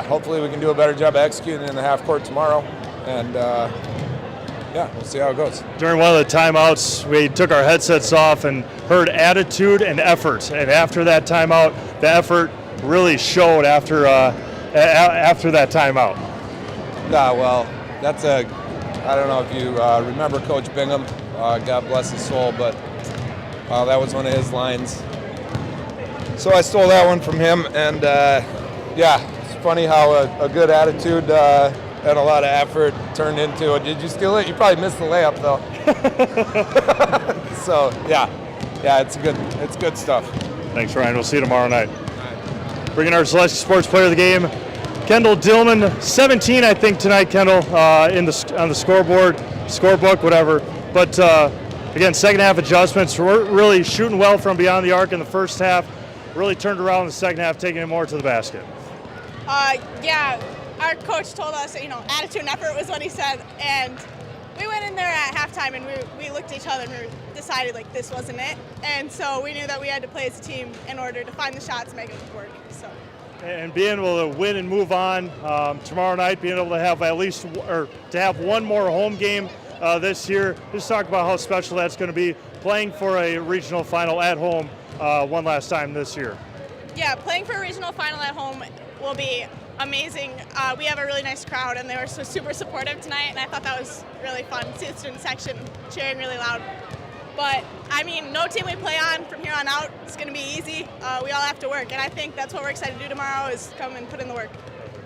hopefully we can do a better job of executing in the half court tomorrow. And we'll see how it goes. During one of the timeouts, we took our headsets off and heard attitude and effort. And after that timeout, the effort really showed after that timeout. Yeah, well, that's I don't know if you remember Coach Bingham. God bless his soul, but that was one of his lines. So I stole that one from him, and it's funny how a good attitude and a lot of effort turned into it. Did you steal it? You probably missed the layup though. So yeah, it's good stuff. Thanks, Ryan. We'll see you tomorrow night. Bringing our Celeste Sports Player of the Game, Kendall Dillman, 17, I think tonight, Kendall, on the scorebook, whatever. But again, second half adjustments. We're really shooting well from beyond the arc in the first half. Really turned around in the second half, taking it more to the basket. Yeah, our coach told us, attitude and effort was what he said, and we went in there at halftime and we looked at each other and we decided like this wasn't it, and so we knew that we had to play as a team in order to find the shots and make it work. So. And being able to win and move on tomorrow night, being able to have to have one more home game this year. Just talk about how special that's going to be, playing for a regional final at home one last time this year. Yeah, playing for a regional final at home will be amazing. We have a really nice crowd, and they were so super supportive tonight, and I thought that was really fun. See the student section cheering really loud. But, no team we play on from here on out is going to be easy. We all have to work, and I think that's what we're excited to do tomorrow is come and put in the work.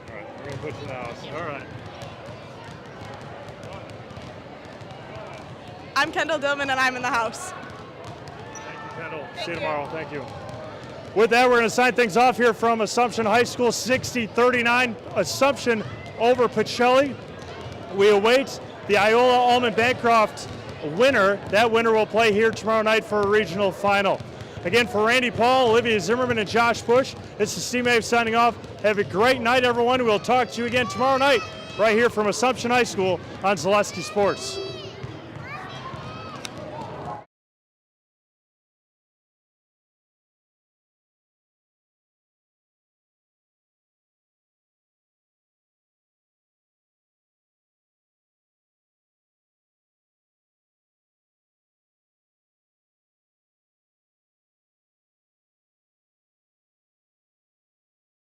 All right, we're going to put you in the house. All right. I'm Kendall Dillman, and I'm in the house. Thank you, Kendall. See you tomorrow. Thank you. With that, we're going to sign things off here from Assumption High School, 60-39. Assumption over Pacelli. We await the Iola Allman Bancroft winner. That winner will play here tomorrow night for a regional final. Again, for Randy Paul, Olivia Zimmerman, and Josh Bush, this is Steve Mave signing off. Have a great night, everyone. We'll talk to you again tomorrow night right here from Assumption High School on Zaleski Sports.